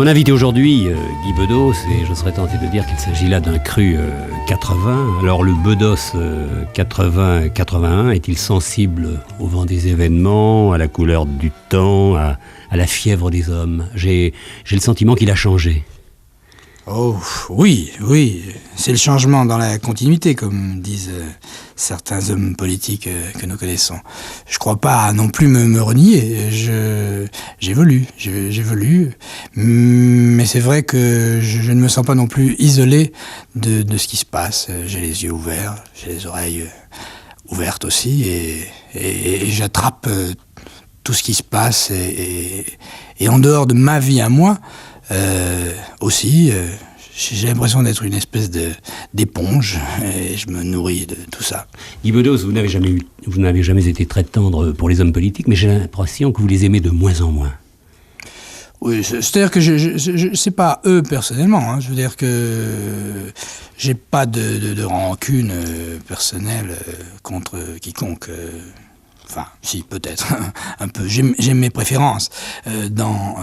Mon invité aujourd'hui, Guy Bedos, et je serais tenté de dire qu'il s'agit là d'un cru 80. Alors le Bedos 80-81, est-il sensible au vent des événements, à la couleur du temps, à la fièvre des hommes? J'ai le sentiment qu'il a changé. Oh, oui, c'est le changement dans la continuité, comme disent certains hommes politiques que nous connaissons. Je crois pas non plus me renier, j'évolue, mais c'est vrai que je ne me sens pas non plus isolé de ce qui se passe. J'ai les yeux ouverts, j'ai les oreilles ouvertes aussi, et j'attrape tout ce qui se passe, et en dehors de ma vie à moi, aussi, j'ai l'impression d'être une espèce d'éponge, et je me nourris de tout ça. Guy Bedos, vous n'avez jamais été très tendre pour les hommes politiques, mais j'ai l'impression que vous les aimez de moins en moins. Oui, c'est-à-dire que c'est pas eux personnellement, hein. Je veux dire que j'ai pas de rancune personnelle contre quiconque. Enfin, si, peut-être, un peu. J'aime mes préférences dans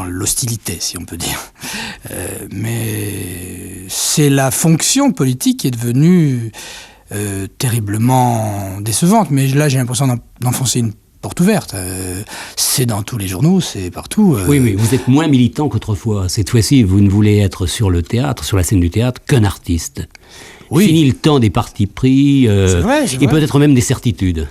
l'hostilité, si on peut dire. Mais c'est la fonction politique qui est devenue terriblement décevante. Mais là, j'ai l'impression d'enfoncer une porte ouverte. C'est dans tous les journaux, c'est partout. Oui, mais vous êtes moins militant qu'autrefois. Cette fois-ci, vous ne voulez être sur le théâtre, sur la scène du théâtre, qu'un artiste. Oui. Fini le temps des partis pris, c'est vrai. Et peut-être même des certitudes.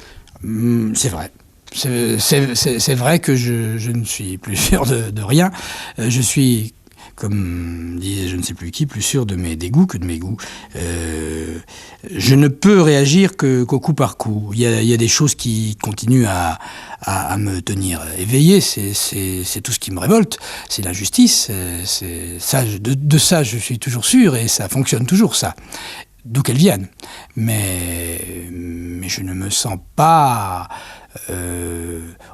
C'est vrai. C'est vrai que je ne suis plus sûr de rien. Je suis, comme disait je ne sais plus qui, plus sûr de mes dégoûts que de mes goûts. Je ne peux réagir qu'au coup par coup. Il y a des choses qui continuent à me tenir éveillé. C'est tout ce qui me révolte. C'est l'injustice. De ça, je suis toujours sûr, et ça fonctionne toujours, ça. D'où qu'elles viennent. Mais je ne me sens pas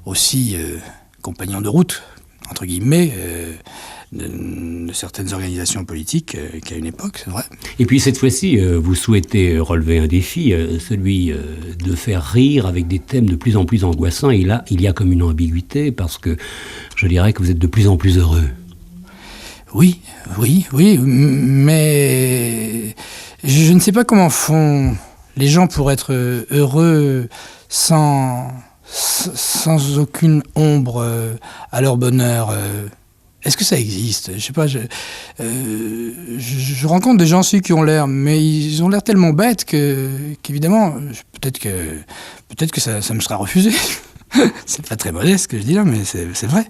aussi compagnon de route, entre guillemets, de certaines organisations politiques qu'à une époque, c'est vrai. Et puis cette fois-ci, vous souhaitez relever un défi, celui de faire rire avec des thèmes de plus en plus angoissants. Et là, il y a comme une ambiguïté, parce que je dirais que vous êtes de plus en plus heureux. Oui, mais je ne sais pas comment font les gens pour être heureux sans aucune ombre à leur bonheur. Est-ce que ça existe? Je sais pas. Je rencontre des gens aussi qui ont l'air, mais ils ont l'air tellement bêtes qu'évidemment, peut-être que ça me sera refusé. C'est pas très modeste ce que je dis là, mais c'est vrai.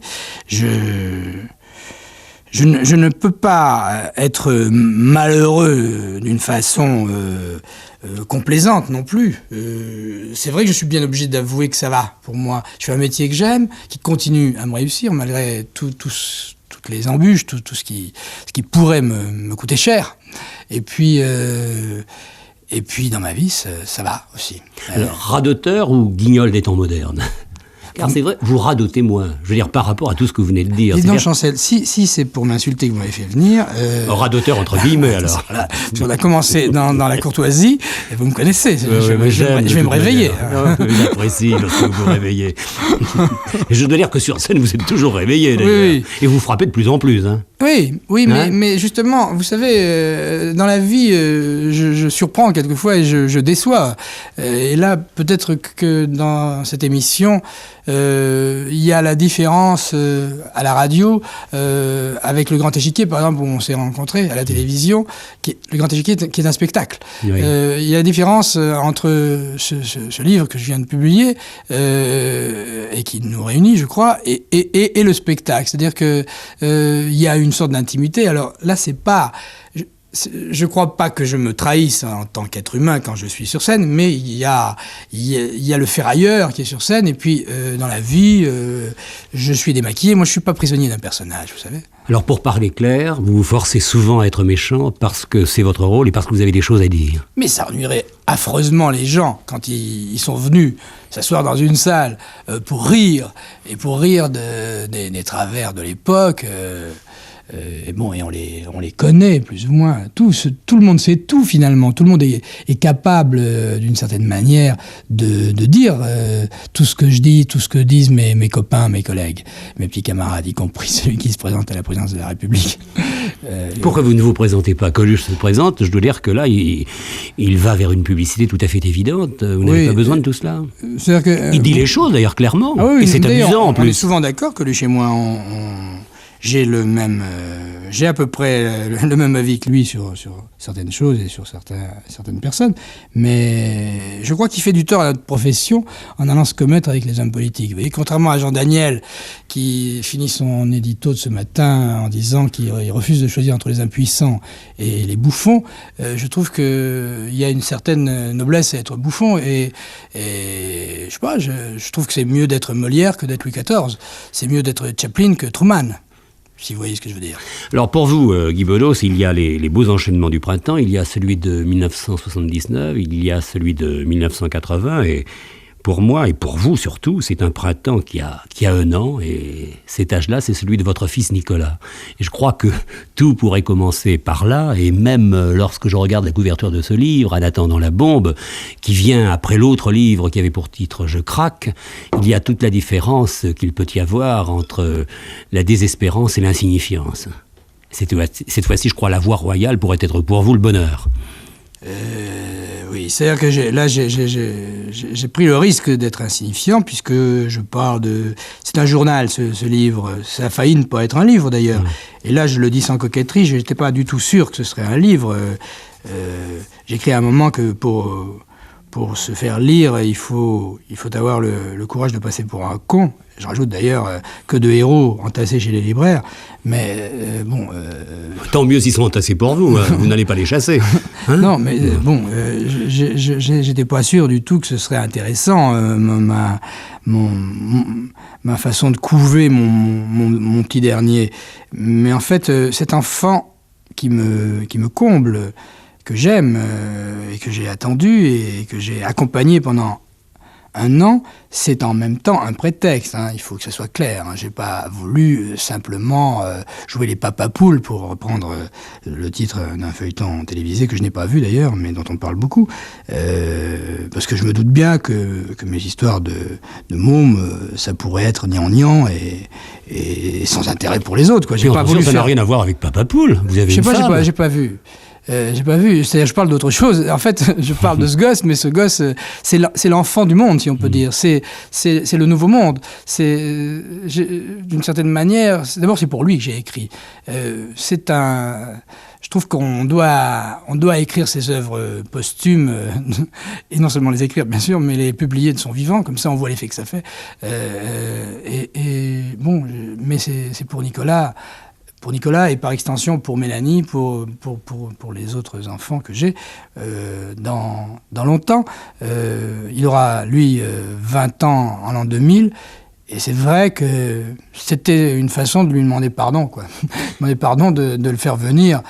Je ne peux pas être malheureux d'une façon complaisante non plus. C'est vrai que je suis bien obligé d'avouer que ça va pour moi. Je fais un métier que j'aime, qui continue à me réussir malgré toutes les embûches, tout ce qui pourrait me coûter cher. Et puis dans ma vie, ça va aussi. Alors, radoteur ou guignol des temps modernes? Car c'est vrai, vous radotez moins. Je veux dire, par rapport à tout ce que vous venez de dire. Dis donc, Chancel, si c'est pour m'insulter que vous m'avez fait venir... radoteur, entre guillemets, alors. Voilà. On a commencé dans la courtoisie, et vous me connaissez. Je vais me réveiller. J'apprécie lorsque vous vous réveillez. Et je dois dire que sur scène, vous êtes toujours réveillé, d'ailleurs. Oui. Et vous frappez de plus en plus, hein. Oui, mais justement, vous savez, dans la vie, je surprends quelquefois et je déçois. Et là, peut-être que dans cette émission, il y a la différence à la radio, avec le Grand Échiquier, par exemple, où on s'est rencontrés à la télévision, le Grand Échiquier qui est un spectacle. Oui. Il y a la différence entre ce livre que je viens de publier, et qui nous réunit, je crois, et le spectacle. C'est-à-dire que il y a une sorte d'intimité. Alors là, c'est pas... Je crois pas que je me trahisse en tant qu'être humain quand je suis sur scène, mais il y a le ferrailleur qui est sur scène, et puis dans la vie, je suis démaquillé. Moi, je suis pas prisonnier d'un personnage, vous savez. Alors, pour parler clair, vous vous forcez souvent à être méchant parce que c'est votre rôle et parce que vous avez des choses à dire. Mais ça ennuierait affreusement les gens quand ils sont venus s'asseoir dans une salle pour rire, et pour rire des travers de l'époque. Et bon, et on les connaît plus ou moins. Tout le monde sait tout finalement. Tout le monde est capable, d'une certaine manière, de dire tout ce que je dis, tout ce que disent mes copains, mes collègues, mes petits camarades, y compris celui qui se présente à la présidence de la République. Pourquoi vous ne vous présentez pas? Coluche se présente, je dois dire que là, il va vers une publicité tout à fait évidente. Vous n'avez pas besoin de tout cela. Il dit les choses d'ailleurs clairement, et c'est amusant en plus. On est souvent d'accord que chez moi, j'ai à peu près le même avis que lui sur certaines choses et sur certaines personnes, mais je crois qu'il fait du tort à notre profession en allant se commettre avec les hommes politiques. Vous voyez, contrairement à Jean Daniel, qui finit son édito de ce matin en disant qu'il refuse de choisir entre les impuissants et les bouffons, je trouve qu'il y a une certaine noblesse à être bouffon, et je sais pas, je trouve que c'est mieux d'être Molière que d'être Louis XIV. C'est mieux d'être Chaplin que Truman. Si vous voyez ce que je veux dire. Alors pour vous, Guy Bedos, il y a les beaux enchaînements du printemps, il y a celui de 1979, il y a celui de 1980, et pour moi, et pour vous surtout, c'est un printemps qui a 1 an, et cet âge-là, c'est celui de votre fils Nicolas. Et je crois que tout pourrait commencer par là, et même lorsque je regarde la couverture de ce livre, En attendant la bombe, qui vient après l'autre livre qui avait pour titre « Je craque », il y a toute la différence qu'il peut y avoir entre la désespérance et l'insignifiance. Cette fois-ci, je crois, la voie royale pourrait être pour vous le bonheur. Oui, c'est-à-dire que j'ai pris le risque d'être insignifiant, puisque je parle de... C'est un journal, ce livre. Ça a failli ne pas être un livre, d'ailleurs. Et là, je le dis sans coquetterie, je n'étais pas du tout sûr que ce serait un livre. J'ai écrit à un moment que pour se faire lire, il faut avoir le courage de passer pour un con. Je rajoute d'ailleurs que de héros entassés chez les libraires, mais bon... Tant mieux s'ils sont entassés pour vous, vous n'allez pas les chasser. Hein? Non, mais bon, j'étais pas sûr du tout que ce serait intéressant, ma façon de couver mon petit dernier. Mais en fait, cet enfant qui me comble, que j'aime et que j'ai attendu et que j'ai accompagné pendant 1 an, c'est en même temps un prétexte, hein. Il faut que ça soit clair, hein. J'ai pas voulu simplement jouer les papapoules, pour reprendre le titre d'un feuilleton télévisé que je n'ai pas vu d'ailleurs, mais dont on parle beaucoup, parce que je me doute bien que mes histoires de mômes, ça pourrait être gnangnan et sans intérêt pour les autres, quoi. J'ai pas voulu ça n'a rien à voir avec papapoule. Vous avez une femme. J'ai pas vu. C'est-à-dire, je parle d'autre chose. En fait, je parle de ce gosse, mais ce gosse, c'est l'enfant du monde, si on peut dire. C'est le nouveau monde. D'une certaine manière, d'abord, c'est pour lui que j'ai écrit. Je trouve qu'on doit écrire ses œuvres posthumes, et non seulement les écrire, bien sûr, mais les publier de son vivant, comme ça on voit l'effet que ça fait. Bon, mais c'est pour Nicolas. Pour Nicolas et par extension pour Mélanie, pour les autres enfants que j'ai, dans longtemps. Il aura, lui, 20 ans en l'an 2000, et c'est vrai que c'était une façon de lui demander pardon, quoi. Demander pardon de le faire venir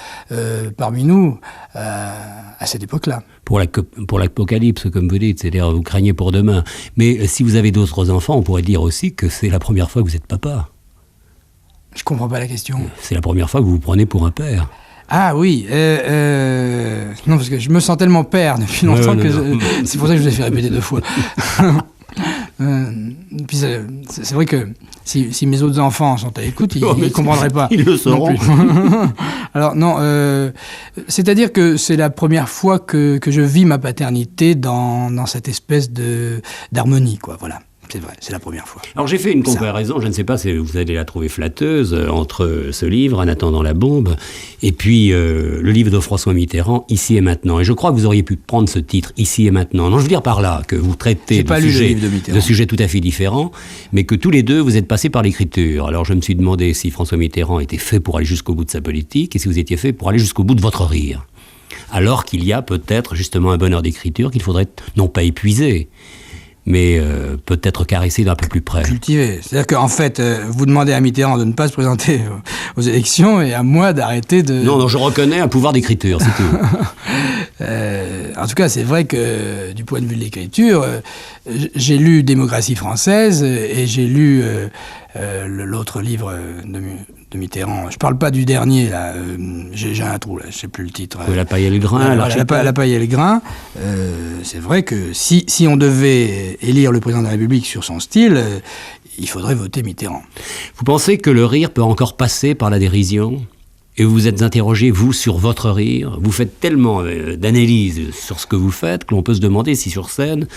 parmi nous à cette époque-là. Pour l'apocalypse, comme vous dites, c'est-à-dire vous craignez pour demain. Mais si vous avez d'autres enfants, on pourrait dire aussi que c'est la première fois que vous êtes papa. Je comprends pas la question. C'est la première fois que vous vous prenez pour un père. Ah oui, non, parce que je me sens tellement père depuis longtemps c'est pour ça que je vous ai fait répéter 2 fois. Puis c'est vrai que si mes autres enfants sont à l'écoute, ils ne comprendraient pas. Ils le sauront. Alors non, c'est-à-dire que c'est la première fois que je vis ma paternité dans cette espèce d'harmonie, quoi, voilà. C'est vrai, c'est la première fois. Alors j'ai fait une comparaison, je ne sais pas si vous allez la trouver flatteuse, entre ce livre, En attendant la bombe, et puis le livre de François Mitterrand, Ici et maintenant. Et je crois que vous auriez pu prendre ce titre, Ici et maintenant. Non, je veux dire par là que vous traitez de sujets tout à fait différents, mais que tous les deux, vous êtes passés par l'écriture. Alors je me suis demandé si François Mitterrand était fait pour aller jusqu'au bout de sa politique, et si vous étiez fait pour aller jusqu'au bout de votre rire. Alors qu'il y a peut-être justement un bonheur d'écriture qu'il faudrait non pas épuiser, mais peut-être caresser d'un peu plus près. Cultiver. C'est-à-dire qu'en fait, vous demandez à Mitterrand de ne pas se présenter aux élections et à moi d'arrêter de... Non, je reconnais un pouvoir d'écriture, c'est tout. En tout cas, c'est vrai que du point de vue de l'écriture, j'ai lu Démocratie française et j'ai lu l'autre livre de de Mitterrand. Je parle pas du dernier, là. J'ai un trou, là. Je sais plus le titre. La paille et le grain. La paille et le grain. C'est vrai que si on devait élire le président de la République sur son style, il faudrait voter Mitterrand. Vous pensez que le rire peut encore passer par la dérision ? Et vous vous êtes interrogé, vous, sur votre rire. Vous faites tellement d'analyses sur ce que vous faites que l'on peut se demander si sur scène...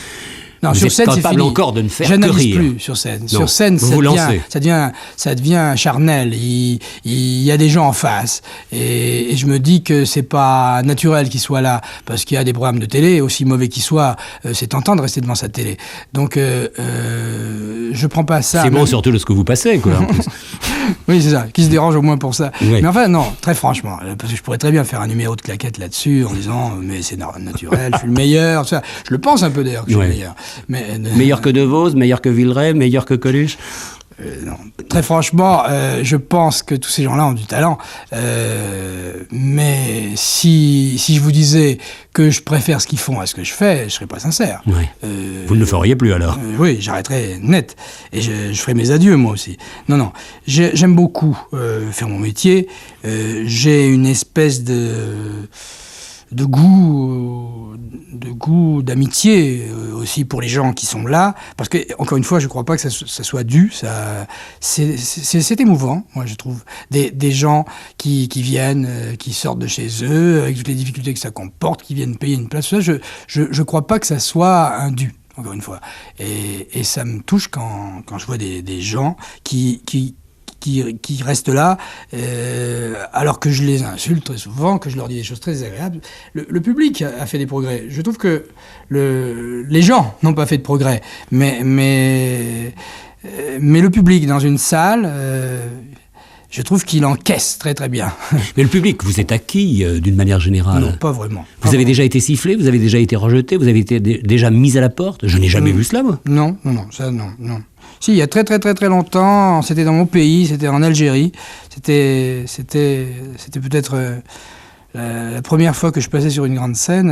Non, vous sur êtes scène, c'est capable fini. encore de ne faire que J'analyse rire. plus sur scène. Non, sur scène, vous ça devient charnel. Il y a des gens en face. Et je me dis que c'est pas naturel qu'ils soient là. Parce qu'il y a des programmes de télé, aussi mauvais qu'ils soient, c'est tentant de rester devant sa télé. Donc, je prends pas ça. C'est bon surtout de ce que vous passez, quoi, en plus. Oui, c'est ça. Qui se dérange au moins pour ça. Oui. Mais enfin, non, très franchement. Parce que je pourrais très bien faire un numéro de claquette là-dessus en disant, mais c'est naturel, je suis le meilleur. Ça. Je le pense un peu d'ailleurs que je suis le meilleur. Meilleur que De Vos, meilleur que Villeray, meilleur que Coluche. Non. Très franchement, je pense que tous ces gens-là ont du talent. Mais si je vous disais que je préfère ce qu'ils font à ce que je fais, je ne serais pas sincère. Ouais. Vous ne le feriez plus alors oui, j'arrêterais net. Et je ferais mes adieux, moi aussi. Non. J'aime beaucoup faire mon métier. J'ai une espèce de goût, d'amitié aussi pour les gens qui sont là, parce que encore une fois, je crois pas que ça soit dû. C'est émouvant, moi je trouve, des gens qui viennent, qui sortent de chez eux avec toutes les difficultés que ça comporte, qui viennent payer une place. Ça, je crois pas que ça soit un dû. Encore une fois, et ça me touche quand je vois des gens qui restent là, alors que je les insulte très souvent, que je leur dis des choses très agréables. Le public a fait des progrès. Je trouve que les gens n'ont pas fait de progrès, mais le public dans une salle, je trouve qu'il encaisse très très bien. Mais le public, vous êtes acquis d'une manière générale? Non, pas vraiment. Vous avez déjà été sifflé? Vous avez déjà été rejeté? Vous avez été déjà mis à la porte? Je n'ai jamais vu cela, moi. Non, ça non. Si, il y a très très très très longtemps, c'était dans mon pays, c'était en Algérie. C'était peut-être la première fois que je passais sur une grande scène.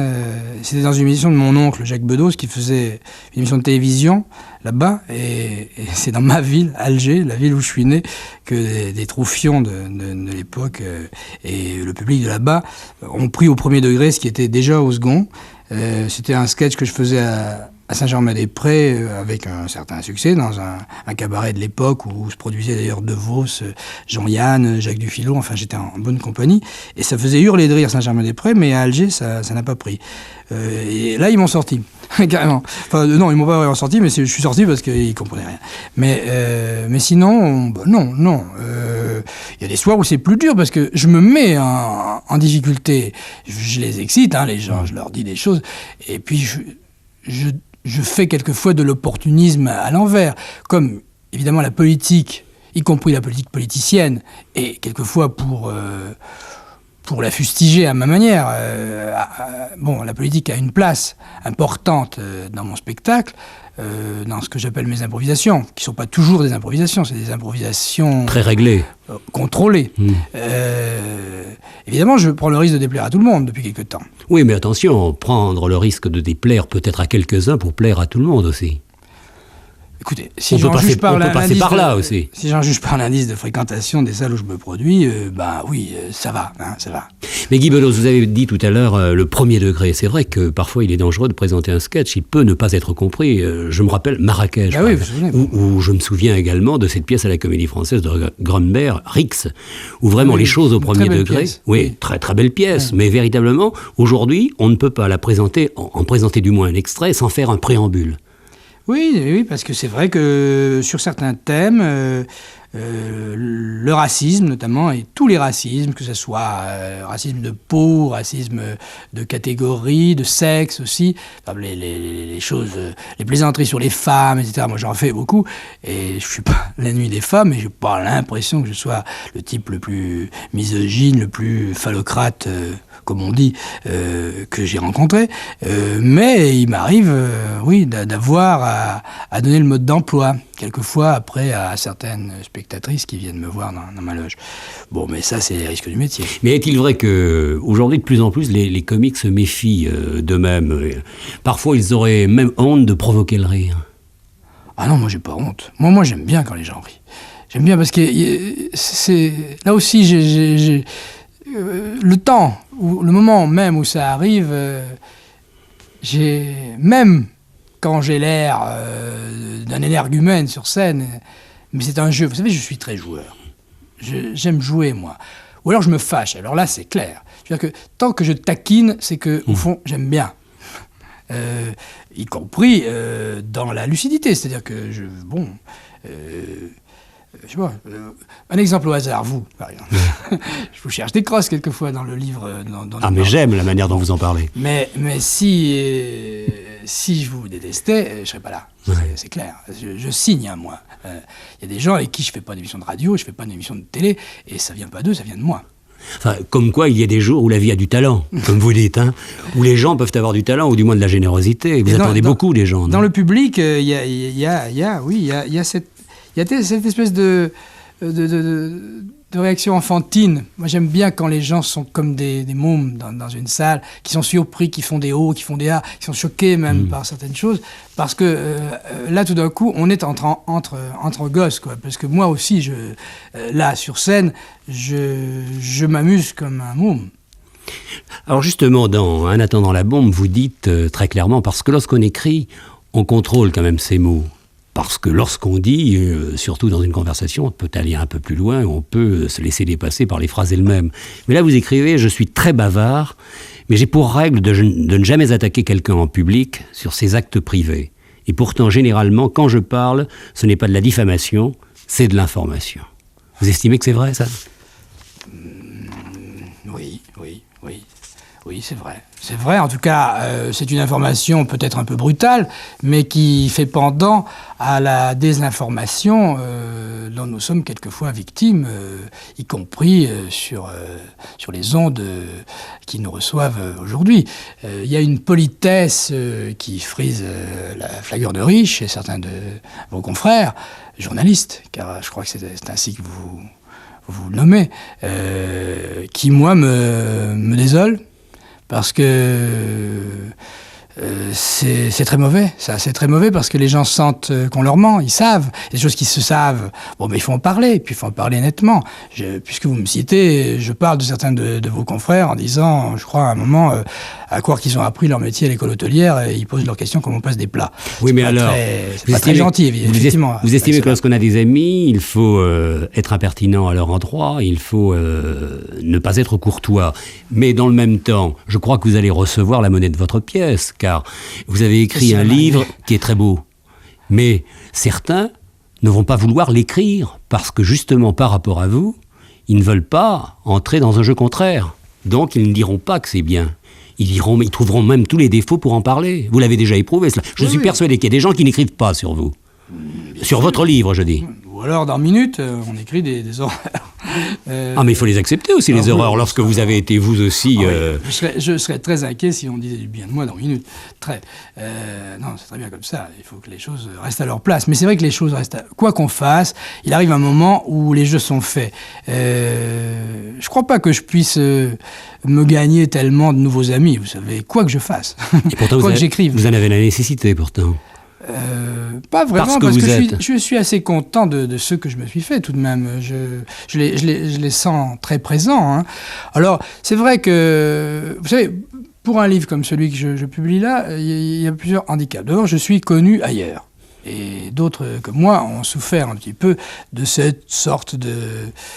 C'était dans une émission de mon oncle, Jacques Bedos, qui faisait une émission de télévision là-bas. Et c'est dans ma ville, Alger, la ville où je suis né, que des troufions de l'époque et le public de là-bas ont pris au premier degré ce qui était déjà au second. C'était un sketch que je faisais à Saint-Germain-des-Prés, avec un certain succès, dans un cabaret de l'époque où se produisait d'ailleurs De Vos, Jean-Yann, Jacques Dufilot, enfin j'étais en bonne compagnie, et ça faisait hurler de rire Saint-Germain-des-Prés, mais à Alger ça n'a pas pris. Et là ils m'ont sorti, carrément. Enfin non, ils m'ont pas vraiment sorti, mais je suis sorti parce qu'ils comprenaient rien. Mais sinon, non. Il y a des soirs où c'est plus dur parce que je me mets en difficulté. Je les excite, les gens, je leur dis des choses, et puis je fais quelquefois de l'opportunisme à l'envers, comme évidemment la politique, y compris la politique politicienne, et quelquefois pour la fustiger à ma manière. La politique a une place importante dans mon spectacle, dans ce que j'appelle mes improvisations, qui ne sont pas toujours des improvisations, c'est des improvisations... Très réglées. Contrôlées. Évidemment, je prends le risque de déplaire à tout le monde depuis quelque temps. Oui, mais attention, prendre le risque de déplaire peut-être à quelques-uns pour plaire à tout le monde aussi. Écoutez, si j'en juge par l'indice de fréquentation des salles où je me produis, ça va. Mais Guy Bedos, vous avez dit tout à l'heure le premier degré. C'est vrai que parfois il est dangereux de présenter un sketch, il peut ne pas être compris. Je me rappelle Marrakech, où je me souviens également de cette pièce à la Comédie Française de Grunberg, Rix, où vraiment les choses au premier degré... Pièce. Oui, très très belle pièce, mais véritablement, aujourd'hui, on ne peut pas la présenter, en présenter du moins un extrait, sans faire un préambule. Oui, parce que c'est vrai que sur certains thèmes, le racisme notamment, et tous les racismes, que ce soit racisme de peau, racisme de catégorie, de sexe aussi, les choses, les plaisanteries sur les femmes, etc. Moi j'en fais beaucoup, et je suis pas la nuit des femmes, et j'ai pas l'impression que je sois le type le plus misogyne, le plus phallocrate, comme on dit, que j'ai rencontré. Mais il m'arrive, d'avoir à donner le mode d'emploi, quelquefois après à certaines spectatrices qui viennent me voir dans ma loge. Bon, mais ça, c'est les risques du métier. Mais est-il vrai qu'aujourd'hui, de plus en plus, les comiques se méfient d'eux-mêmes? Parfois, ils auraient même honte de provoquer le rire. Ah non, moi, j'ai pas honte. Moi, j'aime bien quand les gens rient. J'aime bien parce que là aussi, le temps, le moment même où ça arrive, même quand j'ai l'air d'un énergumène sur scène, mais c'est un jeu. Vous savez, je suis très joueur. J'aime jouer, moi. Ou alors je me fâche. Alors là, c'est clair. C'est-à-dire que tant que je taquine, c'est que au fond, j'aime bien. Y compris dans la lucidité. C'est-à-dire que je sais pas, un exemple au hasard, vous, par exemple. Je vous cherche des crosses quelquefois dans le livre. Mais j'aime la manière dont vous en parlez. Mais si je vous détestais, je serais pas là. Ouais. C'est clair. Je signe, hein, moi. Y a des gens avec qui je fais pas d'émission de radio, je fais pas d'émission de télé, et ça vient pas d'eux, ça vient de moi. Enfin, comme quoi, il y a des jours où la vie a du talent, comme vous dites, hein, où les gens peuvent avoir du talent, ou du moins de la générosité. Vous attendez beaucoup des gens. Dans le public, il y a cette espèce de réaction enfantine. Moi, j'aime bien quand les gens sont comme des mômes dans une salle, qui sont surpris, qui font des hauts, qui font des A, qui sont choqués même par certaines choses. Parce que là, tout d'un coup, on est entre gosses, quoi. Parce que moi aussi, là, sur scène, je m'amuse comme un môme. Alors justement, dans Un attendant la bombe, vous dites très clairement, parce que lorsqu'on écrit, on contrôle quand même ses mots. Parce que lorsqu'on dit, surtout dans une conversation, on peut aller un peu plus loin, on peut se laisser dépasser par les phrases elles-mêmes. Mais là, vous écrivez « Je suis très bavard, mais j'ai pour règle de ne jamais attaquer quelqu'un en public sur ses actes privés. Et pourtant, généralement, quand je parle, ce n'est pas de la diffamation, c'est de l'information. » Vous estimez que c'est vrai, ça ? Oui, c'est vrai. C'est vrai, en tout cas, c'est une information peut-être un peu brutale, mais qui fait pendant à la désinformation dont nous sommes quelquefois victimes, y compris sur les ondes qui nous reçoivent aujourd'hui. Il y a une politesse qui frise la flagornerie chez certains de vos confrères, journalistes, car je crois que c'est ainsi que vous le nommez, qui, moi, me désole. Parce que c'est très mauvais, ça. C'est très mauvais parce que les gens sentent qu'on leur ment, ils savent. Des choses qui se savent, il faut en parler, et puis il faut en parler nettement. Puisque vous me citez, je parle de certains de vos confrères en disant, je crois à un moment, à croire qu'ils ont appris leur métier à l'école hôtelière et ils posent leur question comment on passe des plats. Oui, mais alors, c'est pas très gentil, effectivement. Vous estimez que lorsqu'on a des amis, il faut être impertinent à leur endroit, il faut ne pas être courtois. Mais dans le même temps, je crois que vous allez recevoir la monnaie de votre pièce, car vous avez écrit un livre qui est très beau. Mais certains ne vont pas vouloir l'écrire parce que justement, par rapport à vous, ils ne veulent pas entrer dans un jeu contraire. Donc, ils ne diront pas que c'est bien. Ils trouveront même tous les défauts pour en parler. Vous l'avez déjà éprouvé, cela. Je suis persuadé qu'il y a des gens qui n'écrivent pas sur vous. Sur votre livre, je dis. Ou alors, dans Minute, on écrit des horreurs. Mais il faut les accepter aussi, les horreurs, lorsque vous avez été vous aussi... Je serais très inquiet si on disait du bien de moi dans Minute. Non, c'est très bien comme ça. Il faut que les choses restent à leur place. Mais c'est vrai que les choses restent... Quoi qu'on fasse, il arrive un moment où les jeux sont faits. Je crois pas que je puisse me gagner tellement de nouveaux amis, vous savez, quoi que je fasse. Et pourtant, quoi que j'écrive. Vous en avez la nécessité, pourtant. Pas vraiment, parce que je suis assez content de ce que je me suis fait tout de même. Je les sens très présents. Hein. Alors, c'est vrai que, vous savez, pour un livre comme celui que je publie là, il y a plusieurs handicaps. D'abord, je suis connu ailleurs. Et d'autres, comme moi, ont souffert un petit peu de cette sorte de...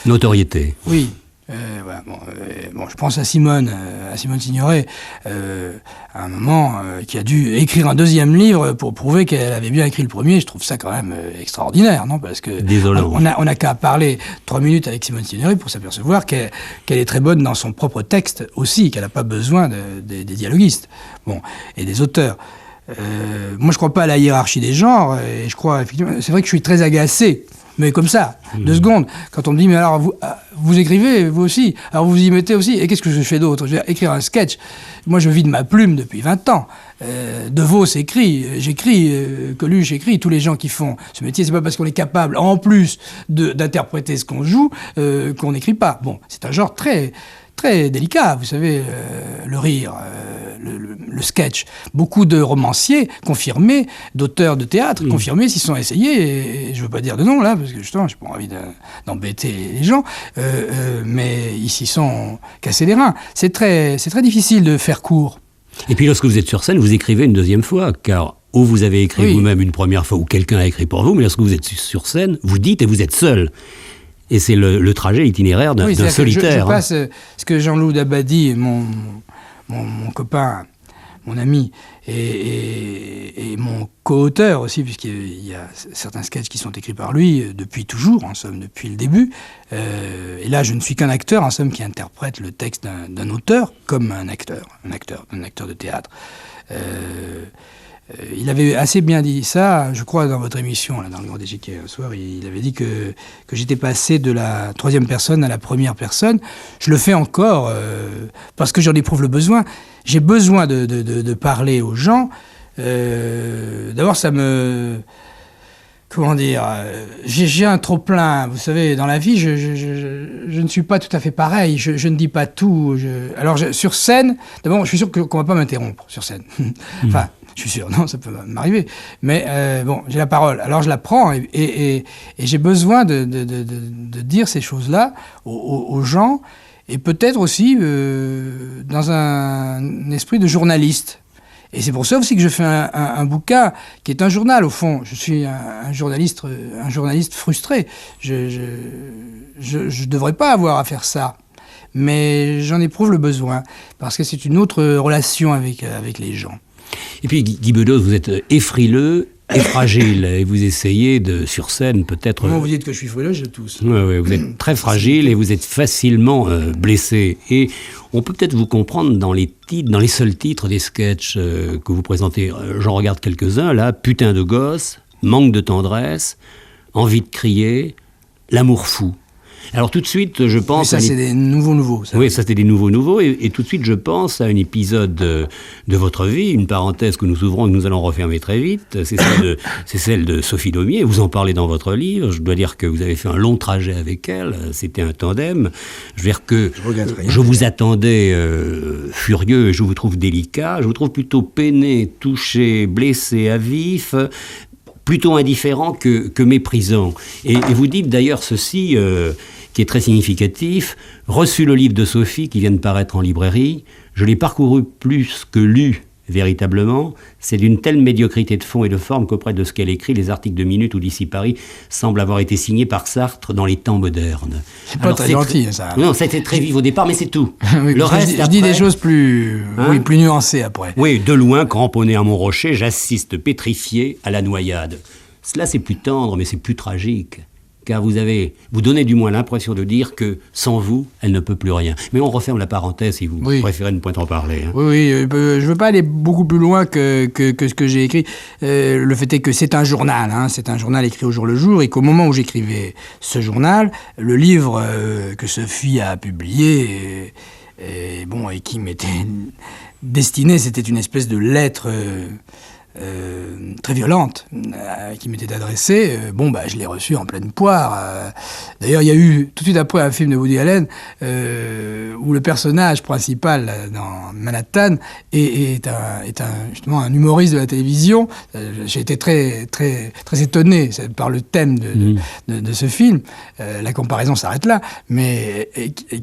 notoriété. Oui. Je pense à Simone Signoret, à un moment, qui a dû écrire un deuxième livre pour prouver qu'elle avait bien écrit le premier. Je trouve ça quand même extraordinaire, non ? Parce que on n'a qu'à parler 3 minutes avec Simone Signoret pour s'apercevoir qu'elle est très bonne dans son propre texte aussi, qu'elle n'a pas besoin des dialoguistes, et des auteurs. Moi, je crois pas à la hiérarchie des genres, et je crois effectivement. C'est vrai que je suis très agacé. Mais comme ça, 2 secondes, quand on me dit, mais alors vous écrivez, vous aussi, alors vous y mettez aussi, et qu'est-ce que je fais d'autre ? Je vais écrire un sketch. Moi, je vis de ma plume depuis 20 ans. De Vos écrit, j'écris, Coluche écrit, tous les gens qui font ce métier, c'est pas parce qu'on est capable, en plus d'interpréter ce qu'on joue, qu'on n'écrit pas. C'est un genre très, très délicat, vous savez, le rire, le sketch. Beaucoup de romanciers confirmés, d'auteurs de théâtre confirmés s'y sont essayés, et je ne veux pas dire de nom là, parce que justement, je n'ai pas envie d'embêter les gens, mais ils s'y sont cassés les reins. C'est très difficile de faire court. Et puis lorsque vous êtes sur scène, vous écrivez une deuxième fois, car ou vous avez écrit vous-même une première fois, ou quelqu'un a écrit pour vous, mais lorsque vous êtes sur scène, vous dites et vous êtes seul. Et c'est le trajet itinéraire d'un solitaire. Je passe ce que Jean-Loup Dabadi, mon copain, mon ami, et mon co-auteur aussi, puisqu'il y a certains sketchs qui sont écrits par lui depuis toujours, en somme, depuis le début. Et là, je ne suis qu'un acteur, en somme, qui interprète le texte d'un auteur comme un acteur de théâtre. Il avait assez bien dit ça, je crois, dans votre émission, là, dans le Grand Échiquier, un soir. Il avait dit que j'étais passé de la troisième personne à la première personne. Je le fais encore parce que j'en éprouve le besoin. J'ai besoin de parler aux gens. D'abord, ça me... Comment dire, j'ai un trop-plein. Vous savez, dans la vie, je ne suis pas tout à fait pareil. Je ne dis pas tout. Alors, sur scène, d'abord, je suis sûr qu'on ne va pas m'interrompre sur scène. Enfin, je suis sûr, non, ça peut m'arriver. Mais bon, j'ai la parole. Alors, je la prends et j'ai besoin de dire ces choses-là aux gens. Et peut-être aussi dans un esprit de journaliste. Et c'est pour ça aussi que je fais un bouquin qui est un journal, au fond. Je suis un journaliste frustré. Je devrais pas avoir à faire ça. Mais j'en éprouve le besoin, parce que c'est une autre relation avec les gens. Et puis, Guy Bedos, vous êtes effrileux et fragile, et vous essayez sur scène, peut-être... Comment vous dites que je suis frileux, je tousse. Oui, vous êtes très fragile et vous êtes facilement blessé. Et on peut peut-être vous comprendre dans les seuls titres des sketchs que vous présentez. J'en regarde quelques-uns, là. Putain de gosse, manque de tendresse, envie de crier, l'amour fou. Alors tout de suite, je pense... Mais ça, c'est des nouveaux. Ça. Oui, ça, c'est des nouveaux. Et tout de suite, je pense à un épisode de votre vie, une parenthèse que nous ouvrons et que nous allons refermer très vite. C'est celle de Sophie Daumier. Vous en parlez dans votre livre. Je dois dire que vous avez fait un long trajet avec elle. C'était un tandem. Je veux dire que je vous attendais furieux et je vous trouve délicat. Je vous trouve plutôt peiné, touché, blessé à vif, plutôt indifférent que méprisant. Et vous dites d'ailleurs ceci... qui est très significatif, reçu le livre de Sophie qui vient de paraître en librairie, je l'ai parcouru plus que lu véritablement, c'est d'une telle médiocrité de fond et de forme qu'auprès de ce qu'elle écrit, les articles de Minute ou d'Ici Paris semblent avoir été signés par Sartre dans les temps modernes. C'est pas très gentil, ça. Non, c'était très vif au départ, mais c'est tout. Oui, le reste, je dis des choses plus nuancées après. Oui, de loin, cramponné à mon rocher, j'assiste pétrifié à la noyade. Cela, c'est plus tendre, mais c'est plus tragique. Car vous donnez du moins l'impression de dire que sans vous, elle ne peut plus rien. Mais on referme la parenthèse si vous préférez ne point en parler. Hein. Oui, je ne veux pas aller beaucoup plus loin que ce que j'ai écrit. Le fait est que c'est un journal, c'est un journal écrit au jour le jour, et qu'au moment où j'écrivais ce journal, le livre que Sophie a publié, et qui m'était destiné, c'était une espèce de lettre... très violente qui m'était adressée, je l'ai reçue en pleine poire. D'ailleurs, il y a eu tout de suite après un film de Woody Allen où le personnage principal dans Manhattan est justement un humoriste de la télévision. J'ai été très, très, très étonné par le thème de ce film. La comparaison s'arrête là, mais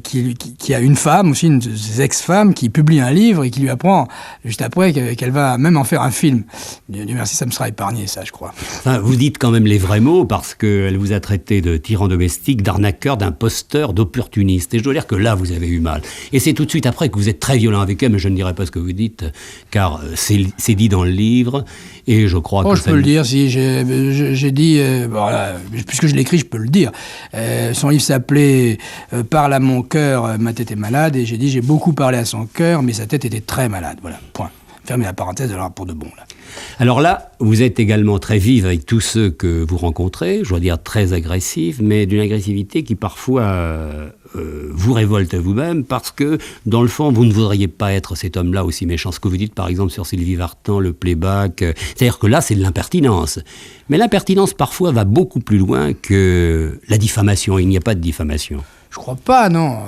qui a une femme, aussi une de ses ex-femmes, qui publie un livre et qui lui apprend juste après qu'elle va même en faire un film. Dieu merci, ça me sera épargné, ça, je crois. Enfin, vous dites quand même les vrais mots, parce qu'elle vous a traité de tyran domestique, d'arnaqueur, d'imposteur, d'opportuniste. Et je dois dire que là, vous avez eu mal. Et c'est tout de suite après que vous êtes très violent avec elle, mais je ne dirai pas ce que vous dites, car c'est dit dans le livre, et je crois que... je peux le dire, si j'ai dit... puisque je l'écris, je peux le dire. Son livre s'appelait « Parle à mon cœur, ma tête est malade », et j'ai dit « J'ai beaucoup parlé à son cœur, mais sa tête était très malade ». Voilà, point. Fermez la parenthèse, alors pour de bon, là. Alors là, vous êtes également très vive avec tous ceux que vous rencontrez, je dois dire très agressive, mais d'une agressivité qui parfois vous révolte à vous-même, parce que, dans le fond, vous ne voudriez pas être cet homme-là aussi méchant. Ce que vous dites, par exemple, sur Sylvie Vartan, le playback, c'est-à-dire que là, c'est de l'impertinence. Mais l'impertinence, parfois, va beaucoup plus loin que la diffamation. Il n'y a pas de diffamation. Je Je crois pas, non.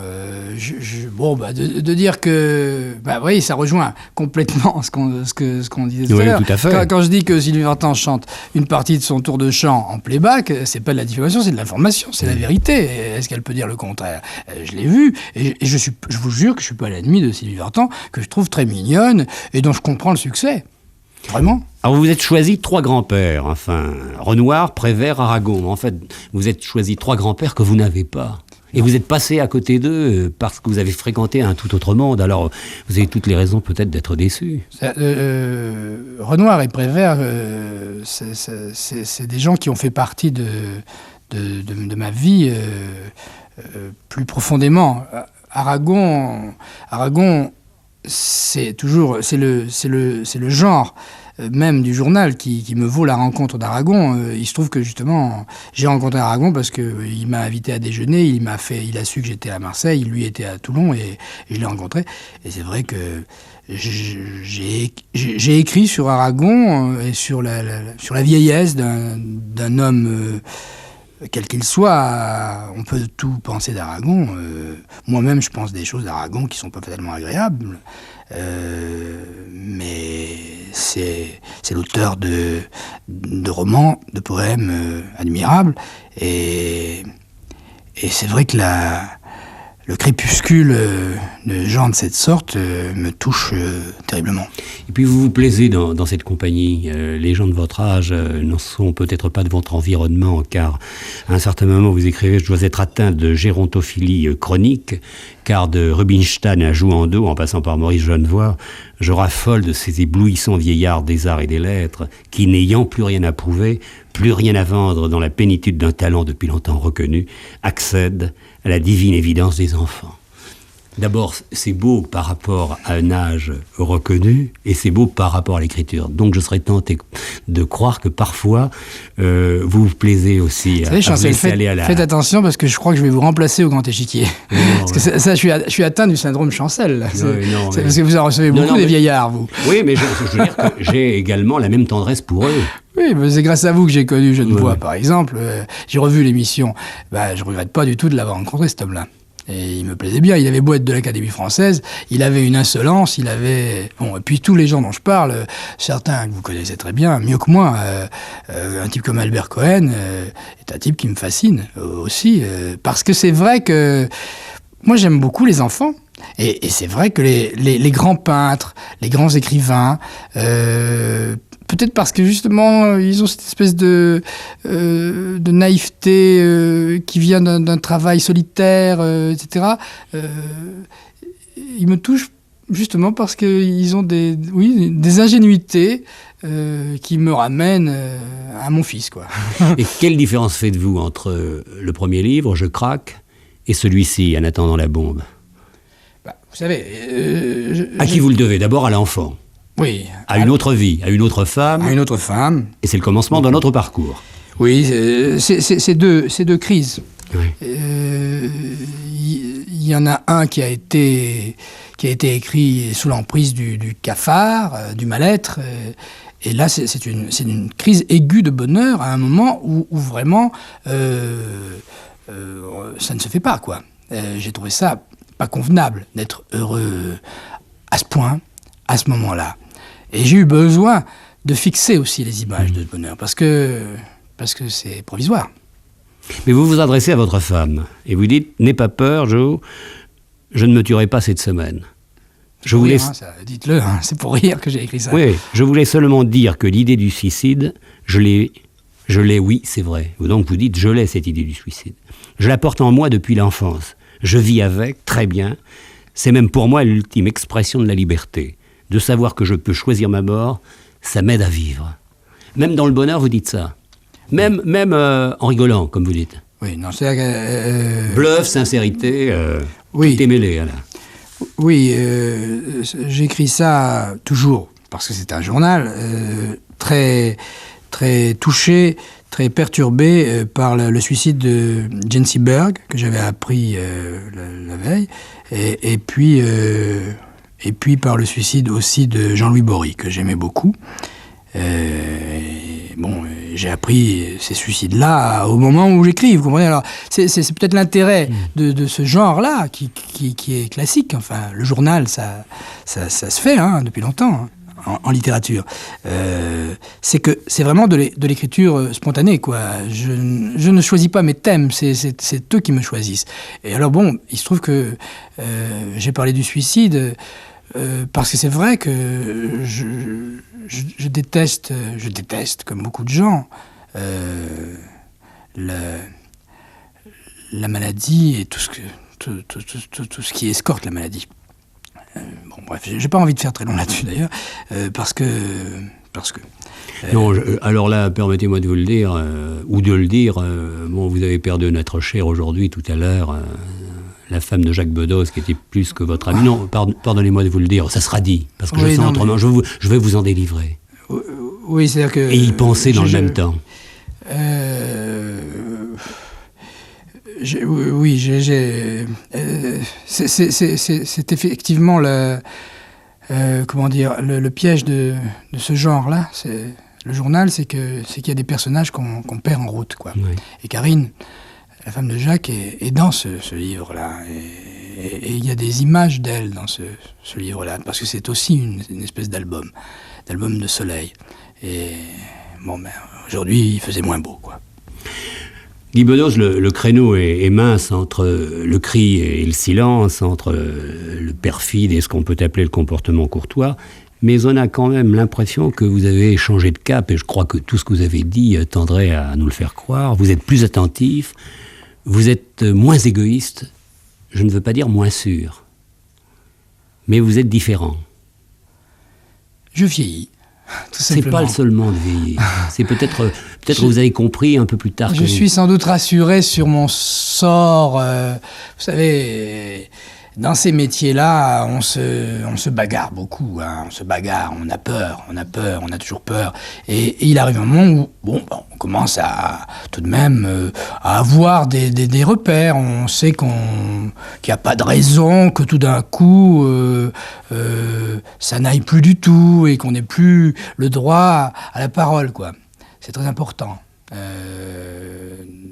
De dire que... oui, ça rejoint complètement ce qu'on disait tout à l'heure. Tout à fait. Quand je dis que Sylvie Vartan chante une partie de son tour de chant en playback, c'est pas de la diffamation, c'est de l'information, c'est la vérité. Est-ce qu'elle peut dire le contraire? Je l'ai vu, et je vous jure que je suis pas l'ennemi de Sylvie Vartan, que je trouve très mignonne, et dont je comprends le succès. Vraiment. Alors vous êtes choisi 3 grands-pères, enfin, Renoir, Prévert, Aragon. En fait, vous êtes choisi 3 grands-pères que vous n'avez pas. Et vous êtes passé à côté d'eux parce que vous avez fréquenté un tout autre monde. Alors, vous avez toutes les raisons peut-être d'être déçus. Renoir et Prévert, c'est des gens qui ont fait partie de ma vie plus profondément. Aragon, c'est le genre même du journal qui me vaut la rencontre d'Aragon. Il se trouve que justement j'ai rencontré Aragon parce que il m'a invité à déjeuner, il a su que j'étais à Marseille, lui était à Toulon et je l'ai rencontré. Et c'est vrai que j'ai écrit sur Aragon et sur la vieillesse d'un homme. Quel qu'il soit, on peut tout penser d'Aragon. Moi-même, je pense des choses d'Aragon qui sont pas totalement agréables. Mais c'est l'auteur de romans, de poèmes admirables. Et c'est vrai que le crépuscule de gens de cette sorte me touche terriblement. Et puis vous vous plaisez dans cette compagnie. Les gens de votre âge n'en sont peut-être pas de votre environnement, car à un certain moment vous écrivez « Je dois être atteint de gérontophilie chronique, car de Rubinstein à Jouando, en passant par Maurice Genevoix, je raffole de ces éblouissants vieillards des arts et des lettres, qui, n'ayant plus rien à prouver, plus rien à vendre dans la plénitude d'un talent depuis longtemps reconnu, accèdent à la divine évidence des enfants. » D'abord, c'est beau par rapport à un âge reconnu, et c'est beau par rapport à l'écriture. Donc je serais tenté de croire que parfois, vous vous plaisez aussi à vous laisser aller à la... Faites attention, parce que je crois que je vais vous remplacer au grand échiquier. Non, parce que ça, je suis atteint du syndrome Chancel. C'est parce que vous en recevez beaucoup des vieillards, vous. Oui, mais je veux dire que j'ai également la même tendresse pour eux. Oui, mais c'est grâce à vous que j'ai connu Genevoix, par exemple. J'ai revu l'émission. Je regrette pas du tout de l'avoir rencontré, cet homme-là. Et il me plaisait bien. Il avait beau être de l'Académie française, il avait une insolence, il avait... Bon, et puis tous les gens dont je parle, certains que vous connaissez très bien, mieux que moi, un type comme Albert Cohen est un type qui me fascine aussi, parce que c'est vrai que moi j'aime beaucoup les enfants. Et c'est vrai que les grands peintres, les grands écrivains, peut-être parce que justement ils ont cette espèce de naïveté qui vient d'un travail solitaire, etc. Ils me touchent justement parce qu'ils ont des ingénuités qui me ramènent à mon fils, quoi. Et quelle différence faites-vous entre le premier livre, Je craque, et celui-ci, En attendant la bombe? Vous savez... à qui vous le devez? D'abord à l'enfant. Oui. À une autre vie, à une autre femme. À une autre femme. Et c'est le commencement d'un autre parcours. Oui, c'est deux crises. Oui. Il y en a un qui a été écrit sous l'emprise du cafard, du mal-être. Et là, c'est une crise aiguë de bonheur à un moment où vraiment ça ne se fait pas, quoi. J'ai trouvé ça pas convenable d'être heureux à ce point, à ce moment-là. Et j'ai eu besoin de fixer aussi les images de ce bonheur, parce que c'est provisoire. Mais vous vous adressez à votre femme, et vous dites « N'aie pas peur, Jo, je ne me tuerai pas cette semaine. » Je voulais... Dites-le, c'est pour rire que j'ai écrit ça. Oui, je voulais seulement dire que l'idée du suicide, je l'ai, oui, c'est vrai. Donc vous dites « Je l'ai, cette idée du suicide. Je la porte en moi depuis l'enfance. Je vis avec, très bien. C'est même pour moi l'ultime expression de la liberté. De savoir que je peux choisir ma mort, ça m'aide à vivre. » Même dans le bonheur, vous dites ça. Même en rigolant, comme vous dites. Oui, non, c'est... Bluff, sincérité, oui. Tout est mêlé, là. Oui, j'écris ça toujours, parce que c'est un journal, très, très touché, très perturbé par le suicide de Jency Berg, que j'avais appris la veille, et puis par le suicide aussi de Jean-Louis Bory, que j'aimais beaucoup. j'ai appris ces suicides-là au moment où j'écris, vous comprenez. Alors, c'est peut-être l'intérêt de ce genre-là qui est classique. Enfin, le journal, ça se fait depuis longtemps. En littérature, c'est que c'est vraiment de l'écriture spontanée, quoi. Je ne choisis pas mes thèmes, c'est eux qui me choisissent. Et alors bon, il se trouve que j'ai parlé du suicide parce que c'est vrai que je déteste, comme beaucoup de gens, la maladie et tout ce qui escorte la maladie. Bon, bref, j'ai pas envie de faire très long là-dessus d'ailleurs, parce que. Non, alors là, permettez-moi de vous le dire, ou de le dire. Bon, vous avez perdu notre cher aujourd'hui, tout à l'heure, la femme de Jacques Bedos, qui était plus que votre ami. Non, pardonnez-moi de vous le dire, ça sera dit, parce que je sens autrement. Mais... Je vais vous en délivrer. Oui, c'est-à-dire que. Et y penser dans le même temps. C'est effectivement le piège de ce genre-là. Le journal, c'est qu'il y a des personnages qu'on perd en route, quoi. Oui. Et Karine, la femme de Jacques, est dans ce livre-là. Et il y a des images d'elle dans ce livre-là, parce que c'est aussi une espèce d'album de soleil. Et bon, aujourd'hui, il faisait moins beau, quoi. Guy Bedos, le créneau est mince entre le cri et le silence, entre le perfide et ce qu'on peut appeler le comportement courtois, mais on a quand même l'impression que vous avez changé de cap, et je crois que tout ce que vous avez dit tendrait à nous le faire croire. Vous êtes plus attentif, vous êtes moins égoïste, je ne veux pas dire moins sûr, mais vous êtes différent. Je vieillis. C'est pas le seulement de vieillir. C'est peut-être vous avez compris un peu plus tard. Je suis sans doute rassuré sur mon sort. Vous savez, dans ces métiers-là, on se bagarre beaucoup. On se bagarre, on a peur, on a toujours peur. Et il arrive un moment où, on commence à tout de même à avoir des repères. On sait qu'il n'y a pas de raison que tout d'un coup ça n'aille plus du tout et qu'on n'ait plus le droit à la parole, quoi. C'est très important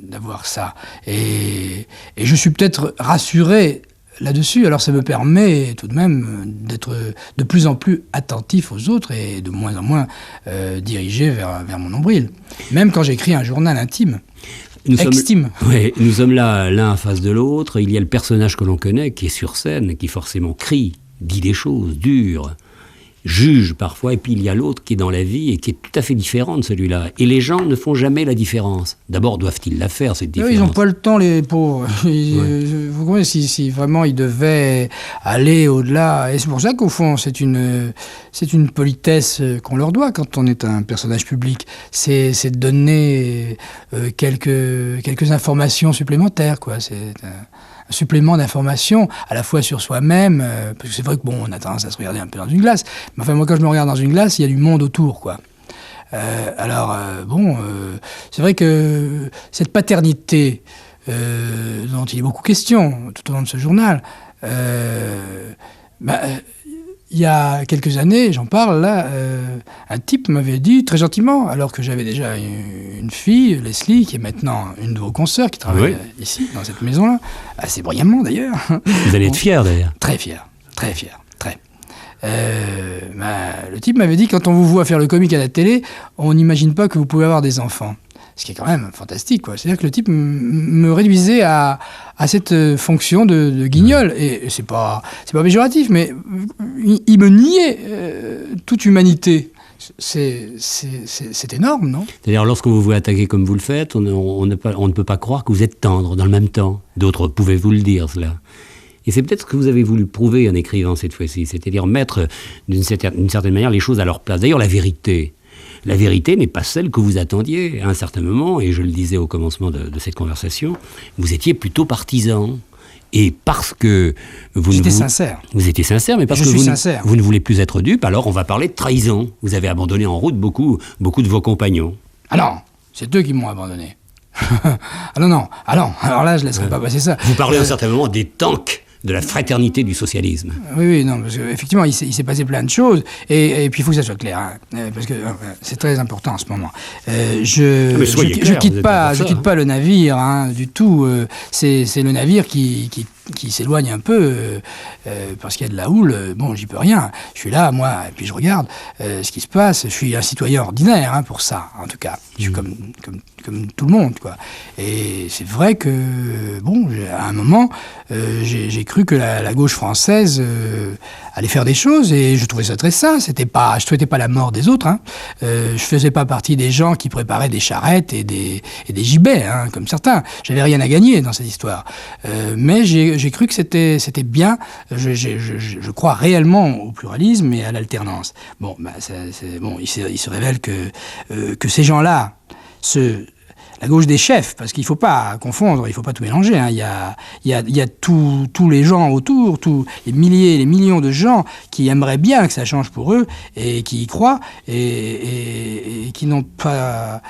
d'avoir ça. Et je suis peut-être rassuré là-dessus. Alors ça me permet tout de même d'être de plus en plus attentif aux autres et de moins en moins dirigé vers mon nombril. Même quand j'écris un journal intime. Nous sommes là l'un en face de l'autre. Il y a le personnage que l'on connaît qui est sur scène, qui forcément crie, dit des choses dures, juge parfois, et puis il y a l'autre qui est dans la vie et qui est tout à fait différent de celui-là. Et les gens ne font jamais la différence. D'abord, doivent-ils la faire, cette différence ? Ils n'ont pas le temps, les pauvres. Vous comprenez, si vraiment ils devaient aller au-delà. Et c'est pour ça qu'au fond, c'est une politesse qu'on leur doit quand on est un personnage public. C'est de donner quelques informations supplémentaires, quoi. C'est un supplément d'informations, à la fois sur soi-même, parce que c'est vrai que on a tendance à se regarder un peu dans une glace, mais enfin moi quand je me regarde dans une glace, il y a du monde autour, quoi. C'est vrai que cette paternité dont il est beaucoup question tout au long de ce journal, il y a quelques années, j'en parle là, un type m'avait dit très gentiment, alors que j'avais déjà une fille, Leslie, qui est maintenant une de vos consoeurs, qui travaille ici, dans cette maison-là, assez brillamment d'ailleurs. Vous allez être fier d'ailleurs. Très fier, très. Le type m'avait dit, quand on vous voit faire le comique à la télé, on n'imagine pas que vous pouvez avoir des enfants. Ce qui est quand même fantastique, quoi. C'est-à-dire que le type me réduisait à cette fonction de guignol. Et c'est pas péjoratif, mais il me niait toute humanité. C'est énorme, non ? C'est-à-dire, lorsqu'on vous voit attaquer comme vous le faites, on ne peut pas croire que vous êtes tendre dans le même temps. D'autres pouvaient vous le dire, cela. Et c'est peut-être ce que vous avez voulu prouver en écrivant cette fois-ci, c'est-à-dire mettre d'une certaine manière les choses à leur place. D'ailleurs, la vérité n'est pas celle que vous attendiez à un certain moment, et je le disais au commencement de cette conversation, vous étiez plutôt partisan. Et parce que J'étais sincère. Vous étiez sincère, mais parce que vous ne voulez plus être dupe, alors on va parler de trahison. Vous avez abandonné en route beaucoup de vos compagnons. Ah non, c'est eux qui m'ont abandonné. Ah non, alors là, je ne laisserai pas passer ça. Vous parlez à un certain moment des tanks de la fraternité du socialisme. Oui, non, parce qu'effectivement, il s'est passé plein de choses, et puis il faut que ça soit clair, hein, parce que c'est très important en ce moment. Je quitte pas le navire, hein, du tout. C'est le navire qui s'éloigne un peu, parce qu'il y a de la houle. Bon, j'y peux rien. Je suis là, moi, et puis je regarde ce qui se passe. Je suis un citoyen ordinaire, hein, pour ça, en tout cas. Je suis comme tout le monde, quoi. Et c'est vrai que, bon, à un moment, j'ai cru que la gauche française allait faire des choses, et je trouvais ça très sain. Je souhaitais pas la mort des autres, hein. Je faisais pas partie des gens qui préparaient des charrettes et des gibets, hein, comme certains. J'avais rien à gagner dans cette histoire. Mais j'ai cru que c'était bien. Je crois réellement au pluralisme et à l'alternance. Bon, il se révèle que ces gens-là, la gauche des chefs, parce qu'il ne faut pas confondre, il ne faut pas tout mélanger, hein. Il y a tous les gens autour, tous les milliers, les millions de gens qui aimeraient bien que ça change pour eux, et qui y croient, et qui n'ont pas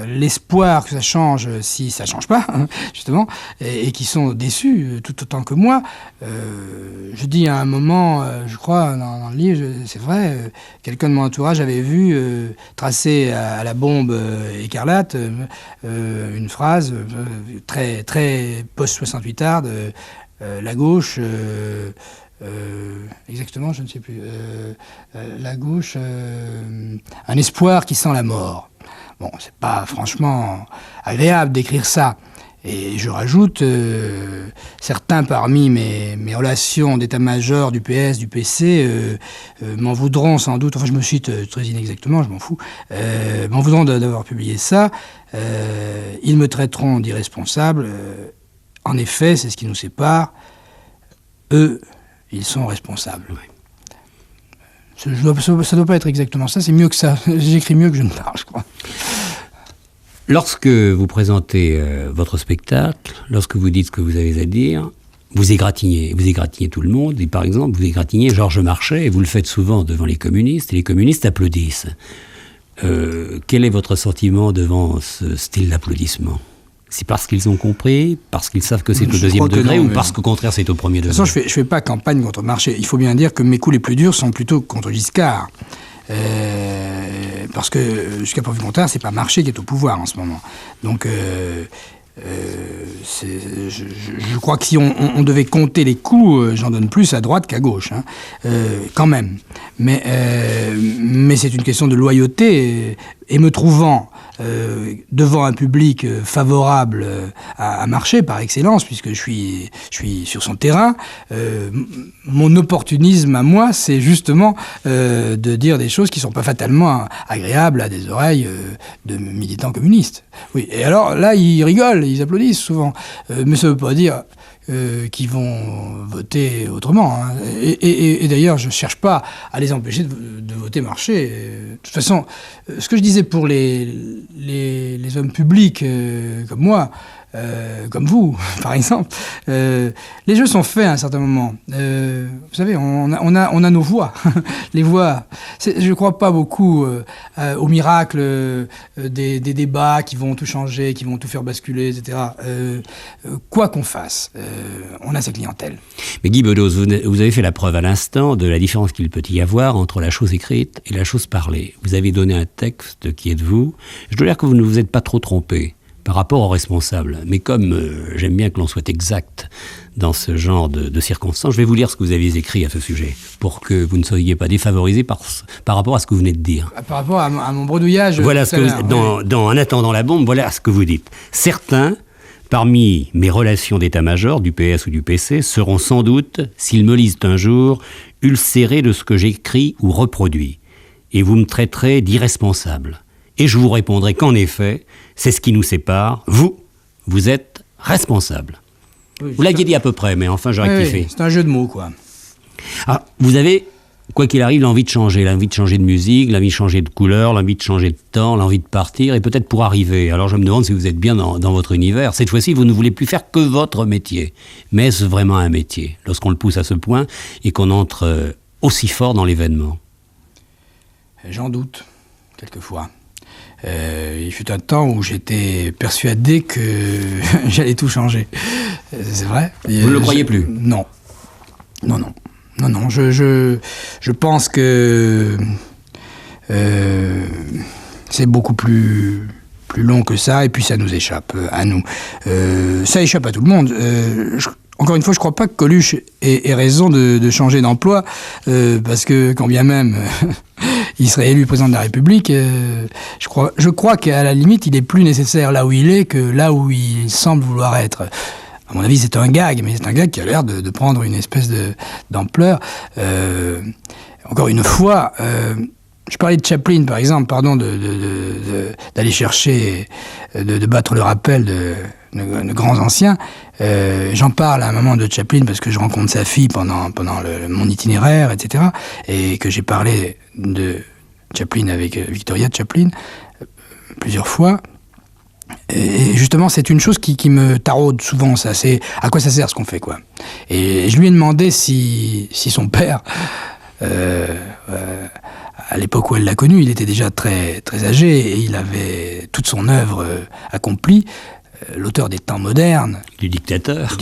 l'espoir que ça change si ça ne change pas, hein, justement, et qui sont déçus tout autant que moi. Je dis à un moment, je crois, dans le livre, c'est vrai, quelqu'un de mon entourage avait vu tracer à la bombe écarlate une phrase très, très post-68 art de la gauche, exactement, je ne sais plus, la gauche, un espoir qui sent la mort. Bon, c'est pas franchement agréable d'écrire ça. Et je rajoute, certains parmi mes relations d'état-major du PS, du PC, m'en voudront sans doute, enfin je me cite très inexactement, je m'en fous, m'en voudront d'avoir publié ça. Ils me traiteront d'irresponsable. En effet, c'est ce qui nous sépare. Eux, ils sont responsables. Ça ne doit pas être exactement ça, c'est mieux que ça. J'écris mieux que je ne parle, je crois. Lorsque vous présentez votre spectacle, lorsque vous dites ce que vous avez à dire, vous égratignez tout le monde, et par exemple, vous égratignez Georges Marchais, et vous le faites souvent devant les communistes, et les communistes applaudissent. Quel est votre sentiment devant ce style d'applaudissement ? C'est parce qu'ils ont compris, parce qu'ils savent que c'est au deuxième degré, ou parce qu'au contraire c'est au premier degré ? De toute façon, je fais pas campagne contre Marchais. Il faut bien dire que mes coups les plus durs sont plutôt contre Giscard. Parce que, jusqu'à preuve du contraire, c'est pas Marchais qui est au pouvoir en ce moment. Donc, je crois que si on devait compter les coups, j'en donne plus à droite qu'à gauche, hein, quand même. Mais c'est une question de loyauté, et me trouvant devant un public favorable à Marchais par excellence, puisque je suis sur son terrain, mon opportunisme à moi, c'est justement de dire des choses qui ne sont pas fatalement agréables à des oreilles de militants communistes. Oui. Et alors là, ils rigolent, ils applaudissent souvent, mais ça ne veut pas dire qui vont voter autrement, hein. Et d'ailleurs, je ne cherche pas à les empêcher de voter Marchais. De toute façon, ce que je disais pour les hommes publics comme moi, comme vous, par exemple, les jeux sont faits à un certain moment. Vous savez, on a nos voix. Les voix. Je ne crois pas beaucoup au miracle des débats qui vont tout changer, qui vont tout faire basculer, etc. Quoi qu'on fasse, on a sa clientèle. Mais Guy Bedos, vous avez fait la preuve à l'instant de la différence qu'il peut y avoir entre la chose écrite et la chose parlée. Vous avez donné un texte qui est de vous. Je dois dire que vous ne vous êtes pas trop trompé par rapport aux responsables. Mais comme j'aime bien que l'on soit exact dans ce genre de circonstances, je vais vous lire ce que vous avez écrit à ce sujet, pour que vous ne soyez pas défavorisé par rapport à ce que vous venez de dire. Par rapport à mon bredouillage. Voilà ce que dans En attendant la bombe, voilà ce que vous dites. Certains, parmi mes relations d'état-major, du PS ou du PC, seront sans doute, s'ils me lisent un jour, ulcérés de ce que j'écris ou reproduis. Et vous me traiterez d'irresponsable. Et je vous répondrai qu'en effet, c'est ce qui nous sépare. Vous êtes responsable. Oui, vous l'aviez dit à peu près, mais enfin, j'ai rectifié. Oui, c'est un jeu de mots, quoi. Ah, vous avez, quoi qu'il arrive, l'envie de changer de musique, l'envie de changer de couleur, l'envie de changer de temps, l'envie de partir, et peut-être pour arriver. Alors je me demande si vous êtes bien dans votre univers. Cette fois-ci, vous ne voulez plus faire que votre métier. Mais est-ce vraiment un métier, lorsqu'on le pousse à ce point et qu'on entre aussi fort dans l'événement ? J'en doute, quelquefois. Il fut un temps où j'étais persuadé que j'allais tout changer. C'est vrai. Vous ne le croyez plus? Non. Non. Je pense que c'est beaucoup plus long que ça, et puis ça nous échappe à nous. Ça échappe à tout le monde. Encore une fois, je ne crois pas que Coluche ait raison de changer d'emploi, parce que quand bien même il serait élu président de la République, je crois qu'à la limite, il est plus nécessaire là où il est que là où il semble vouloir être. À mon avis, c'est un gag, mais c'est un gag qui a l'air de prendre une espèce d'ampleur. Encore une fois, je parlais de Chaplin, par exemple, pardon, d'aller chercher, de battre le rappel de grands anciens. J'en parle à un moment de Chaplin parce que je rencontre sa fille pendant mon itinéraire, etc. Et que j'ai parlé de Chaplin avec Victoria Chaplin plusieurs fois. Et justement, c'est une chose qui me taraude souvent, ça. C'est à quoi ça sert ce qu'on fait, quoi. Et je lui ai demandé si son père, à l'époque où elle l'a connu, il était déjà très, très âgé et il avait toute son œuvre accomplie. L'auteur des temps modernes. Du dictateur.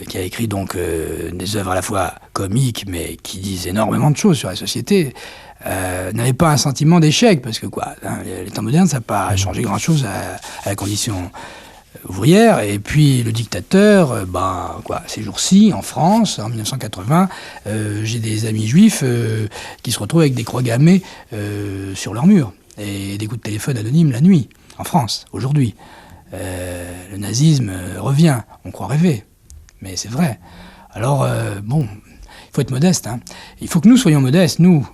Qui a écrit donc des œuvres à la fois comiques, mais qui disent énormément de choses sur la société. N'avait pas un sentiment d'échec, parce que les temps modernes, ça n'a pas changé grand-chose à la condition ouvrière. Et puis le dictateur, ces jours-ci, en France, en 1980, j'ai des amis juifs qui se retrouvent avec des croix gammées sur leur mur, et des coups de téléphone anonymes la nuit, en France, aujourd'hui. Le nazisme revient, on croit rêver, mais c'est vrai. Alors, il faut être modeste, hein. Il faut que nous soyons modestes, nous,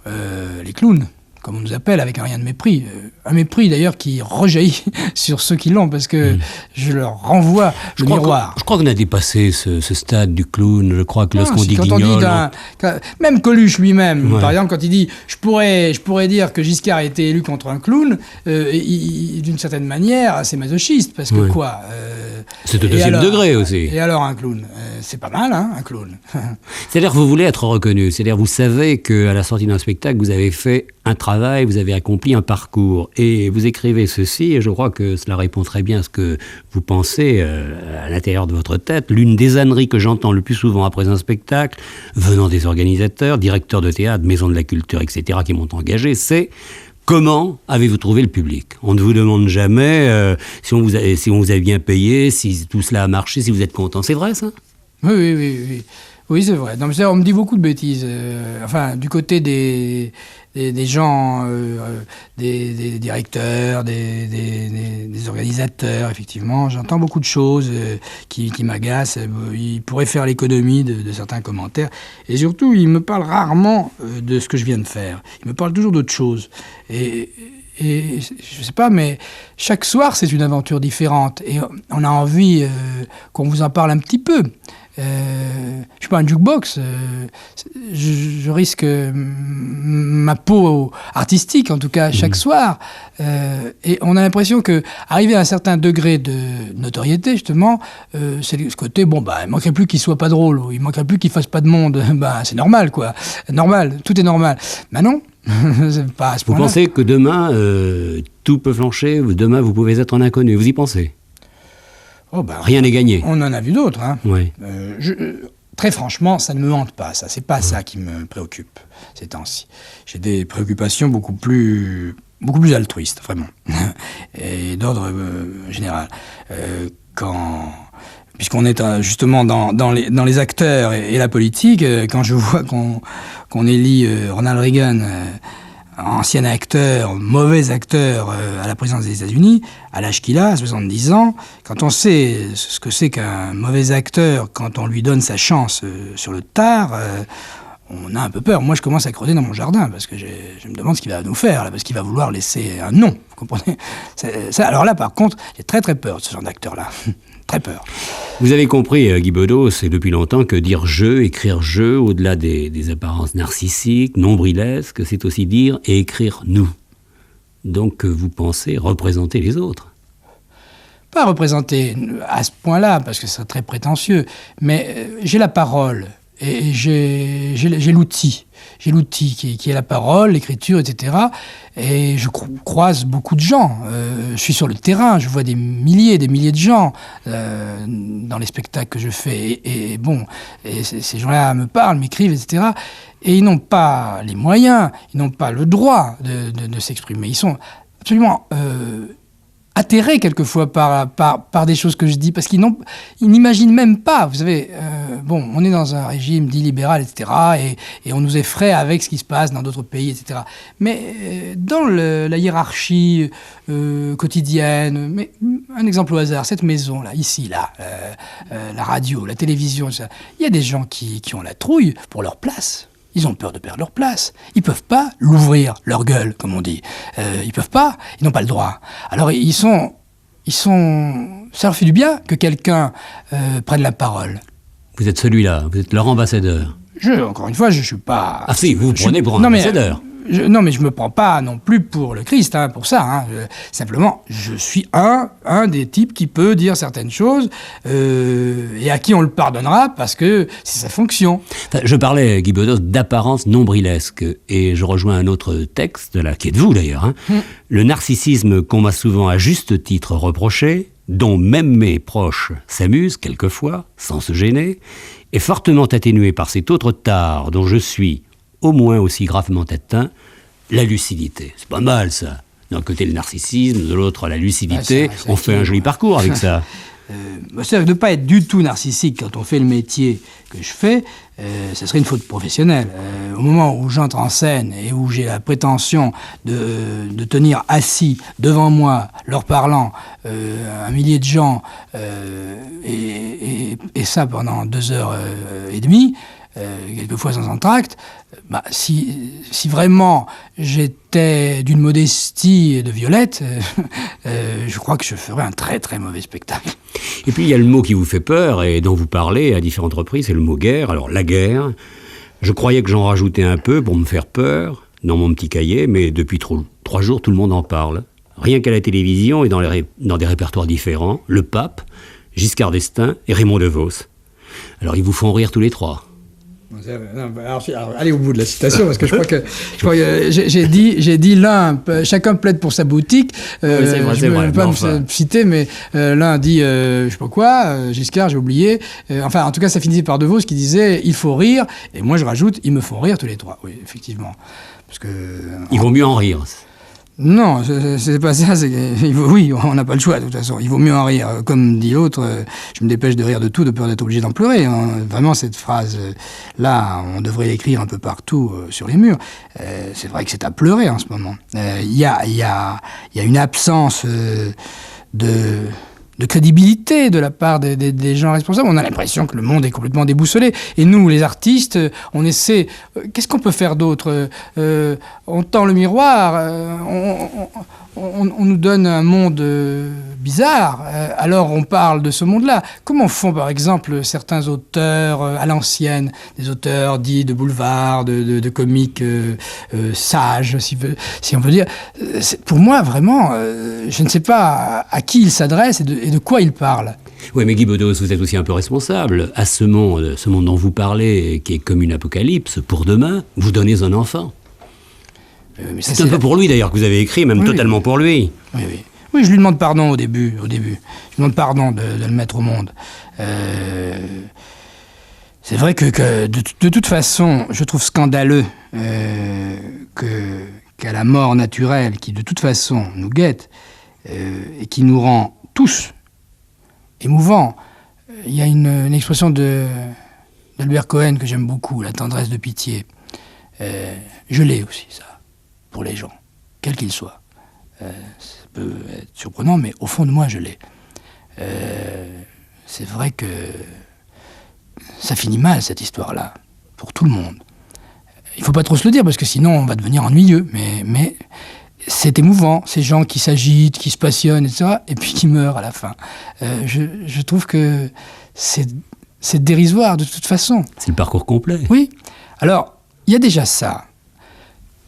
les clowns, comme on nous appelle, avec un rien de mépris. Un mépris, d'ailleurs, qui rejaillit sur ceux qui l'ont, parce que je leur renvoie le miroir. Je crois qu'on a dépassé ce stade du clown. Je crois que lorsqu'on dit guignol... Même Coluche lui-même, par exemple, quand il dit « je pourrais dire que Giscard a été élu contre un clown », d'une certaine manière, assez masochiste, parce que c'est au deuxième degré aussi. Et alors un clown, c'est pas mal, hein, un clown. C'est-à-dire que vous voulez être reconnu. C'est-à-dire vous savez qu'à la sortie d'un spectacle, vous avez fait un travail, vous avez accompli un parcours. Et vous écrivez ceci, et je crois que cela répond très bien à ce que vous pensez à l'intérieur de votre tête. L'une des âneries que j'entends le plus souvent après un spectacle, venant des organisateurs, directeurs de théâtre, maisons de la culture, etc., qui m'ont engagé, c'est... Comment avez-vous trouvé le public? On ne vous demande jamais si on vous a bien payé, si tout cela a marché, si vous êtes content. C'est vrai, ça? Oui. Oui, c'est vrai. Non, mais on me dit beaucoup de bêtises. Du côté des gens, des directeurs, des organisateurs, effectivement, j'entends beaucoup de choses qui m'agacent. Ils pourraient faire l'économie de certains commentaires. Et surtout, ils me parlent rarement de ce que je viens de faire. Ils me parlent toujours d'autre chose. Et je sais pas, mais chaque soir, c'est une aventure différente. Et on a envie qu'on vous en parle un petit peu. Je suis pas un jukebox, je risque ma peau artistique, en tout cas, chaque soir. Et on a l'impression que, arrivé à un certain degré de notoriété, justement, c'est ce côté, il manquerait plus qu'il soit pas drôle, ou il manquerait plus qu'il fasse pas de monde. C'est normal, quoi. Normal, tout est normal. Non. C'est pas à ce point-là. Vous pensez que demain, tout peut flancher, demain, vous pouvez être un inconnu. Vous y pensez? Rien n'est gagné. On en a vu d'autres. Hein. Oui. Très franchement, ça ne me hante pas. Ça, c'est pas ça qui me préoccupe ces temps-ci. J'ai des préoccupations beaucoup plus altruistes, vraiment, et d'ordre général. Puisqu'on est justement dans les acteurs et la politique, quand je vois qu'on élit Ronald Reagan, ancien acteur, mauvais acteur à la présidence des États-Unis, à l'âge qu'il a, 70 ans, quand on sait ce que c'est qu'un mauvais acteur, quand on lui donne sa chance sur le tard, on a un peu peur. Moi, je commence à creuser dans mon jardin, parce que je me demande ce qu'il va nous faire, là, parce qu'il va vouloir laisser un nom, vous comprenez? Alors là, par contre, j'ai très très peur de ce genre d'acteur-là. Très peur. Vous avez compris, Guy Bedos, c'est depuis longtemps que dire « je », écrire « je », au-delà des apparences narcissiques, nombrilesques, c'est aussi dire et écrire « nous ». Donc, vous pensez représenter les autres? Pas représenter à ce point-là, parce que ce serait très prétentieux, mais j'ai la parole. et j'ai l'outil. J'ai l'outil qui est la parole, l'écriture, etc. Et je croise beaucoup de gens. Je suis sur le terrain, je vois des milliers de gens dans les spectacles que je fais. Et ces gens-là me parlent, m'écrivent, etc. Et ils n'ont pas les moyens, ils n'ont pas le droit de s'exprimer. Ils sont absolument atterrés quelquefois par des choses que je dis, parce qu'ils n'imaginent même pas. Vous savez, on est dans un régime dit libéral, etc., et on nous effraie avec ce qui se passe dans d'autres pays, etc. Mais dans la hiérarchie quotidienne, mais un exemple au hasard, cette maison-là, ici, la radio, la télévision, ça, il y a des gens qui ont la trouille pour leur place. Ils ont peur de perdre leur place. Ils peuvent pas l'ouvrir, leur gueule, comme on dit. Ils peuvent pas, ils n'ont pas le droit. Alors ils sont... Ça leur fait du bien que quelqu'un prenne la parole. Vous êtes celui-là, vous êtes leur ambassadeur. Encore une fois, je suis pas... Ah si, vous vous prenez pour un ambassadeur. Non, mais je me prends pas non plus pour le Christ, pour ça. Simplement, je suis un des types qui peut dire certaines choses et à qui on le pardonnera parce que c'est sa fonction. Je parlais, Guy Bedos, d'apparence nombrilesque et je rejoins un autre texte, là, qui est de vous d'ailleurs. Le narcissisme qu'on m'a souvent à juste titre reproché, dont même mes proches s'amusent quelquefois, sans se gêner, est fortement atténué par cet autre tare dont je suis au moins aussi gravement atteint, la lucidité. C'est pas mal, ça. D'un côté, le narcissisme, de l'autre, la lucidité. On fait un joli parcours avec ça. C'est-à-dire que de ne pas être du tout narcissique quand on fait le métier que je fais, ce serait une faute professionnelle. Au moment où j'entre en scène et où j'ai la prétention de tenir assis devant moi, leur parlant, un millier de gens, et ça pendant 2h30, quelquefois sans entracte, si vraiment j'étais d'une modestie et de violette, je crois que je ferais un très très mauvais spectacle. Et puis il y a le mot qui vous fait peur et dont vous parlez à différentes reprises, c'est le mot guerre. Alors la guerre, je croyais que j'en rajoutais un peu pour me faire peur dans mon petit cahier, mais depuis 3 jours tout le monde en parle. Rien qu'à la télévision et dans des répertoires différents, le pape, Giscard d'Estaing et Raymond DeVos. Alors ils vous font rire tous les trois. Alors, allez au bout de la citation, parce que je crois que j'ai dit l'un, chacun plaide pour sa boutique. Oui, c'est vrai, je ne vais pas me citer, mais l'un dit, je sais pas quoi, Giscard, j'ai oublié. Enfin, en tout cas, ça finissait par DeVos qui disait, il faut rire. Et moi, je rajoute, ils me font rire tous les trois. Oui, effectivement. Parce que, il vaut mieux en rire. Non, c'est pas ça. Oui, on n'a pas le choix, de toute façon. Il vaut mieux en rire. Comme dit l'autre, je me dépêche de rire de tout, de peur d'être obligé d'en pleurer. Vraiment, cette phrase-là, on devrait l'écrire un peu partout sur les murs. C'est vrai que c'est à pleurer en ce moment. Il y a une absence de crédibilité de la part des gens responsables. On a l'impression que le monde est complètement déboussolé. Et nous, les artistes, on essaie... Qu'est-ce qu'on peut faire d'autre ? On tend le miroir, on nous donne un monde bizarre, alors on parle de ce monde-là. Comment font, par exemple, certains auteurs à l'ancienne, des auteurs dits de boulevard, de comiques sages, si on veut dire. Pour moi, vraiment, je ne sais pas à qui ils s'adressent et de quoi ils parlent. Oui, mais Guy Bedos, vous êtes aussi un peu responsable. À ce monde dont vous parlez, qui est comme une apocalypse, pour demain, vous donnez un enfant. C'est un peu pour lui, d'ailleurs, que vous avez écrit, même totalement pour lui. Oui, je lui demande pardon au début. Je lui demande pardon de le mettre au monde. C'est vrai que de toute façon, je trouve scandaleux qu'à la mort naturelle, qui de toute façon nous guette, et qui nous rend tous émouvants. Il y a une expression d'Albert Cohen que j'aime beaucoup, la tendresse de pitié. Je l'ai aussi, ça, pour les gens, quels qu'ils soient. Ça peut être surprenant, mais au fond de moi, je l'ai. C'est vrai que ça finit mal, cette histoire-là, pour tout le monde. Il ne faut pas trop se le dire, parce que sinon, on va devenir ennuyeux, mais c'est émouvant, ces gens qui s'agitent, qui se passionnent, etc., et puis qui meurent à la fin. Je trouve que c'est dérisoire, de toute façon. C'est le parcours complet. Oui. Alors, il y a déjà ça.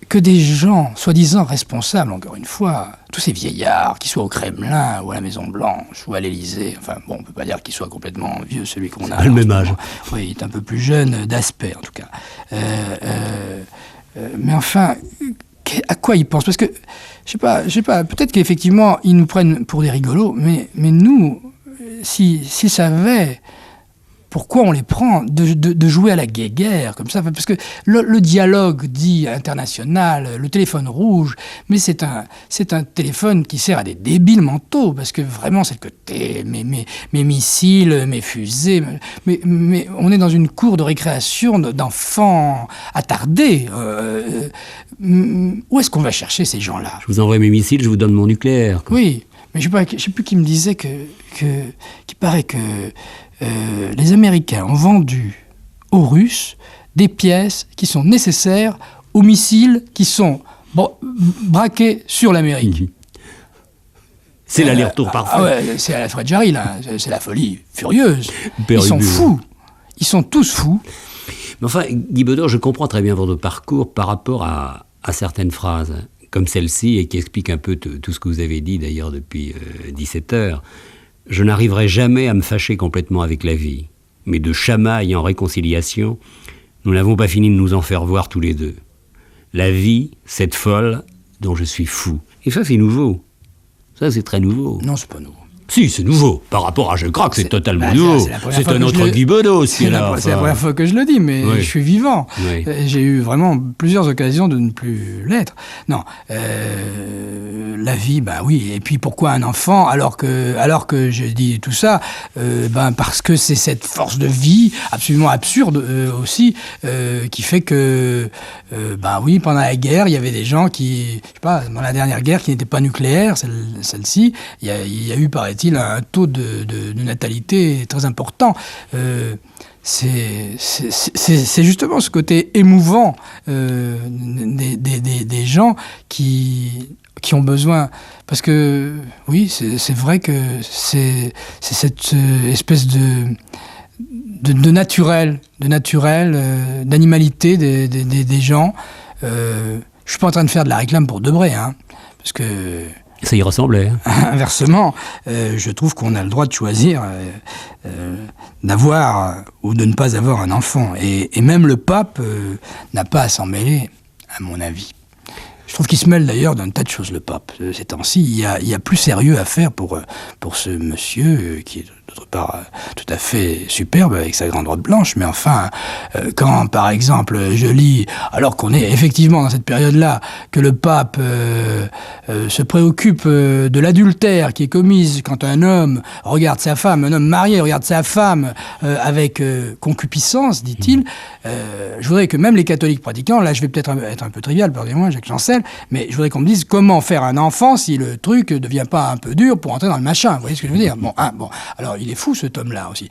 que des gens, soi-disant responsables, encore une fois, tous ces vieillards, qu'ils soient au Kremlin ou à la Maison-Blanche ou à l'Élysée, enfin bon, on peut pas dire qu'il soit complètement vieux, celui qu'on a. Pas le même âge. Oui, il est un peu plus jeune d'aspect, en tout cas. Mais enfin, à quoi ils pensent? Parce que, je sais pas, peut-être qu'effectivement, ils nous prennent pour des rigolos, mais nous, s'ils savaient pourquoi on les prend de jouer à la guéguerre comme ça, parce que le dialogue dit international, le téléphone rouge, mais c'est un téléphone qui sert à des débiles mentaux, parce que vraiment c'est le côté mes missiles, mes fusées, mais on est dans une cour de récréation d'enfants attardés. Où est-ce qu'on va chercher ces gens-là? Je vous envoie mes missiles, je vous donne mon nucléaire. Quoi. Oui, mais je sais plus qui me disait qu'il paraît que les Américains ont vendu aux Russes des pièces qui sont nécessaires aux missiles qui sont braqués sur l'Amérique. Mmh. C'est l'aller-retour parfait. Ah ouais, c'est à la Fred Jarry, là. C'est la folie furieuse. Ils sont fous. Ils sont tous fous. Mais enfin, Guy Bedos, je comprends très bien votre parcours par rapport à certaines phrases, comme celle-ci, et qui explique un peu tout ce que vous avez dit, d'ailleurs, depuis 17 heures. Je n'arriverai jamais à me fâcher complètement avec la vie, mais de chamaille en réconciliation, nous n'avons pas fini de nous en faire voir tous les deux. La vie, cette folle dont je suis fou. Et ça, c'est nouveau. Ça, c'est très nouveau. Non, c'est pas nouveau. Si, c'est nouveau. Par rapport à Je crois que c'est totalement nouveau. C'est un autre Guy Bedos. C'est la première fois que je le dis, mais oui. Je suis vivant. Oui. J'ai eu vraiment plusieurs occasions de ne plus l'être. Non, la vie, bah oui. Et puis pourquoi un enfant alors que je dis tout ça, parce que c'est cette force de vie absolument absurde aussi qui fait que, oui, pendant la guerre, il y avait des gens qui, je sais pas, dans la dernière guerre qui n'était pas nucléaire, celle-ci, il y a eu pareil un taux de natalité très important. C'est justement ce côté émouvant des gens qui ont besoin. Parce que, oui, c'est vrai que c'est cette espèce de naturel, d'animalité des gens. Je ne suis pas en train de faire de la réclame pour Debré, hein, parce que... Ça y ressemblait. Inversement, je trouve qu'on a le droit de choisir d'avoir ou de ne pas avoir un enfant. Et même le pape n'a pas à s'en mêler, à mon avis. Je trouve qu'il se mêle d'ailleurs d'un tas de choses, le pape. Ces temps-ci, il y a plus sérieux à faire pour ce monsieur qui est d'autre part tout à fait superbe avec sa grande robe blanche. Mais enfin, quand par exemple je lis, alors qu'on est effectivement dans cette période-là, que le pape se préoccupe de l'adultère qui est commise quand un homme regarde sa femme, un homme marié regarde sa femme avec concupiscence, dit-il, je voudrais que même les catholiques pratiquants, là je vais peut-être être un peu trivial, pardonnez-moi, Jacques Chancel, mais je voudrais qu'on me dise comment faire un enfant si le truc ne devient pas un peu dur pour entrer dans le machin. Vous voyez ce que je veux dire ? Bon, alors il est fou cet homme-là aussi.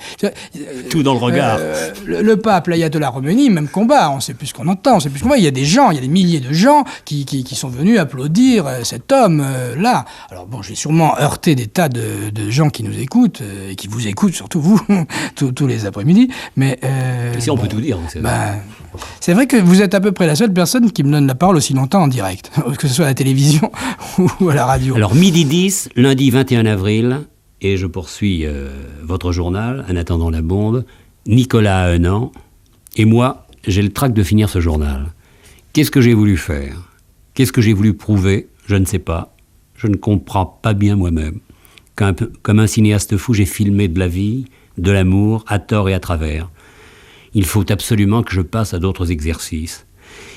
Tout dans le regard. Le pape, l'ayatollah Khomeini, même combat, on ne sait plus ce qu'on entend, on sait plus ce qu'on voit. Il y a des gens, il y a des milliers de gens qui sont venus applaudir cet homme-là. Alors bon, j'ai sûrement heurté des tas de gens qui nous écoutent, et qui vous écoutent, surtout vous, tous les après-midi, mais... Ici on peut tout dire. C'est vrai que vous êtes à peu près la seule personne qui me donne la parole aussi longtemps en direct, que ce soit à la télévision ou à la radio. Alors, 12h10, lundi 21 avril, et je poursuis votre journal, En attendant la bombe. Nicolas a 1 an, et moi, j'ai le trac de finir ce journal. Qu'est-ce que j'ai voulu faire ? Qu'est-ce que j'ai voulu prouver ? Je ne sais pas. Je ne comprends pas bien moi-même. Comme un cinéaste fou, j'ai filmé de la vie, de l'amour, à tort et à travers. Il faut absolument que je passe à d'autres exercices.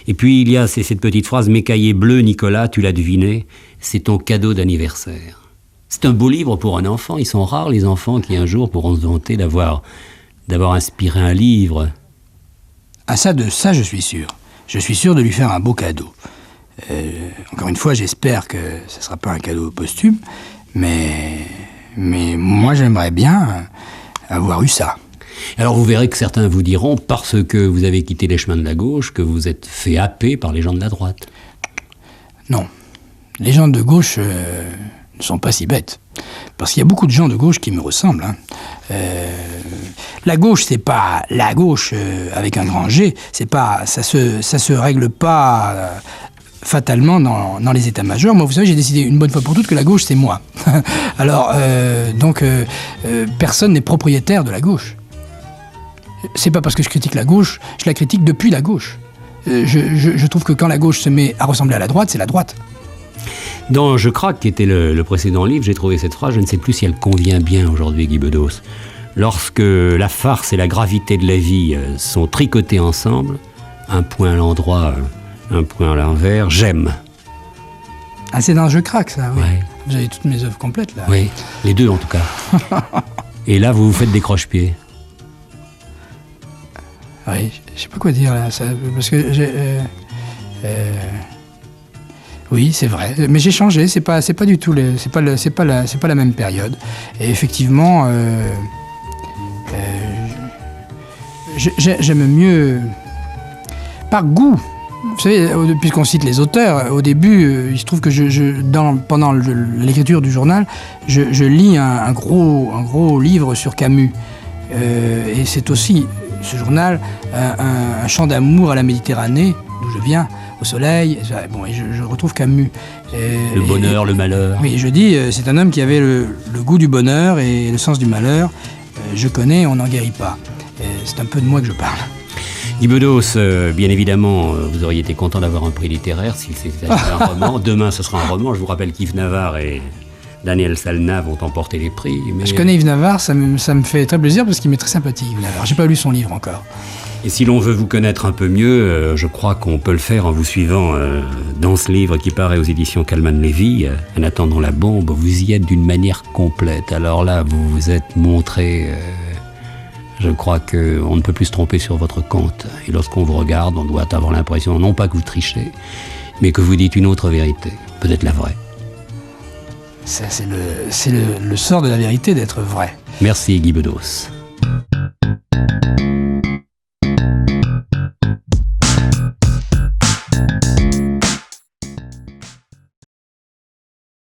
Et puis il y a cette petite phrase « Mes cahiers bleus, Nicolas, tu l'as deviné, c'est ton cadeau d'anniversaire ». C'est un beau livre pour un enfant. Ils sont rares les enfants qui un jour pourront se vanter d'avoir inspiré un livre. Ah ça, je suis sûr. Je suis sûr de lui faire un beau cadeau. Encore une fois, j'espère que ce ne sera pas un cadeau posthume, mais moi j'aimerais bien avoir eu ça. Alors vous verrez que certains vous diront, parce que vous avez quitté les chemins de la gauche, que vous êtes fait happer par les gens de la droite. Non. Les gens de gauche ne sont pas si bêtes. Parce qu'il y a beaucoup de gens de gauche qui me ressemblent. La gauche, c'est pas la gauche avec un grand G. C'est pas, ça se règle pas fatalement dans les états-majors. Moi, vous savez, j'ai décidé une bonne fois pour toutes que la gauche, c'est moi. Alors, personne n'est propriétaire de la gauche. C'est pas parce que je critique la gauche, je la critique depuis la gauche. Je trouve que quand la gauche se met à ressembler à la droite, c'est la droite. Dans Je craque, qui était le précédent livre, j'ai trouvé cette phrase, je ne sais plus si elle convient bien aujourd'hui, Guy Bedos. Lorsque la farce et la gravité de la vie sont tricotées ensemble, un point à l'endroit, un point à l'envers, j'aime. Ah, c'est dans Je craque, ça, oui. Ouais. Vous avez toutes mes œuvres complètes, là. Oui, les deux en tout cas. Et là, vous vous faites des croche-pieds. Oui, je sais pas quoi dire, là, parce que oui, c'est vrai, mais j'ai changé, c'est pas du tout, c'est pas la même période. Et effectivement, j'aime mieux, par goût. Vous savez, puisqu'on cite les auteurs, au début, il se trouve que pendant l'écriture du journal, je lis un gros livre sur Camus. Et c'est aussi, ce journal, un chant d'amour à la Méditerranée, d'où je viens, au soleil. Bon, et je retrouve Camus. Le bonheur, le malheur. Oui, je dis, c'est un homme qui avait le goût du bonheur et le sens du malheur. Je connais, on n'en guérit pas. C'est un peu de moi que je parle. Guy Bedos, bien évidemment, vous auriez été content d'avoir un prix littéraire si c'était un roman. Demain, ce sera un roman. Je vous rappelle qu'Yves Navarre et Daniel Salna vont emporter les prix. Mais... Je connais Yves Navarre, ça me fait très plaisir parce qu'il m'est très sympathique, Yves Navarre. J'ai pas lu son livre encore. Et si l'on veut vous connaître un peu mieux, je crois qu'on peut le faire en vous suivant dans ce livre qui paraît aux éditions Calman-Lévy, En attendant la bombe. Vous y êtes d'une manière complète. Alors là, vous vous êtes montré... Je crois qu'on ne peut plus se tromper sur votre compte. Et lorsqu'on vous regarde, on doit avoir l'impression, non pas que vous trichez, mais que vous dites une autre vérité, peut-être la vraie. Ça, c'est le sort de la vérité d'être vrai. Merci Guy Bedos.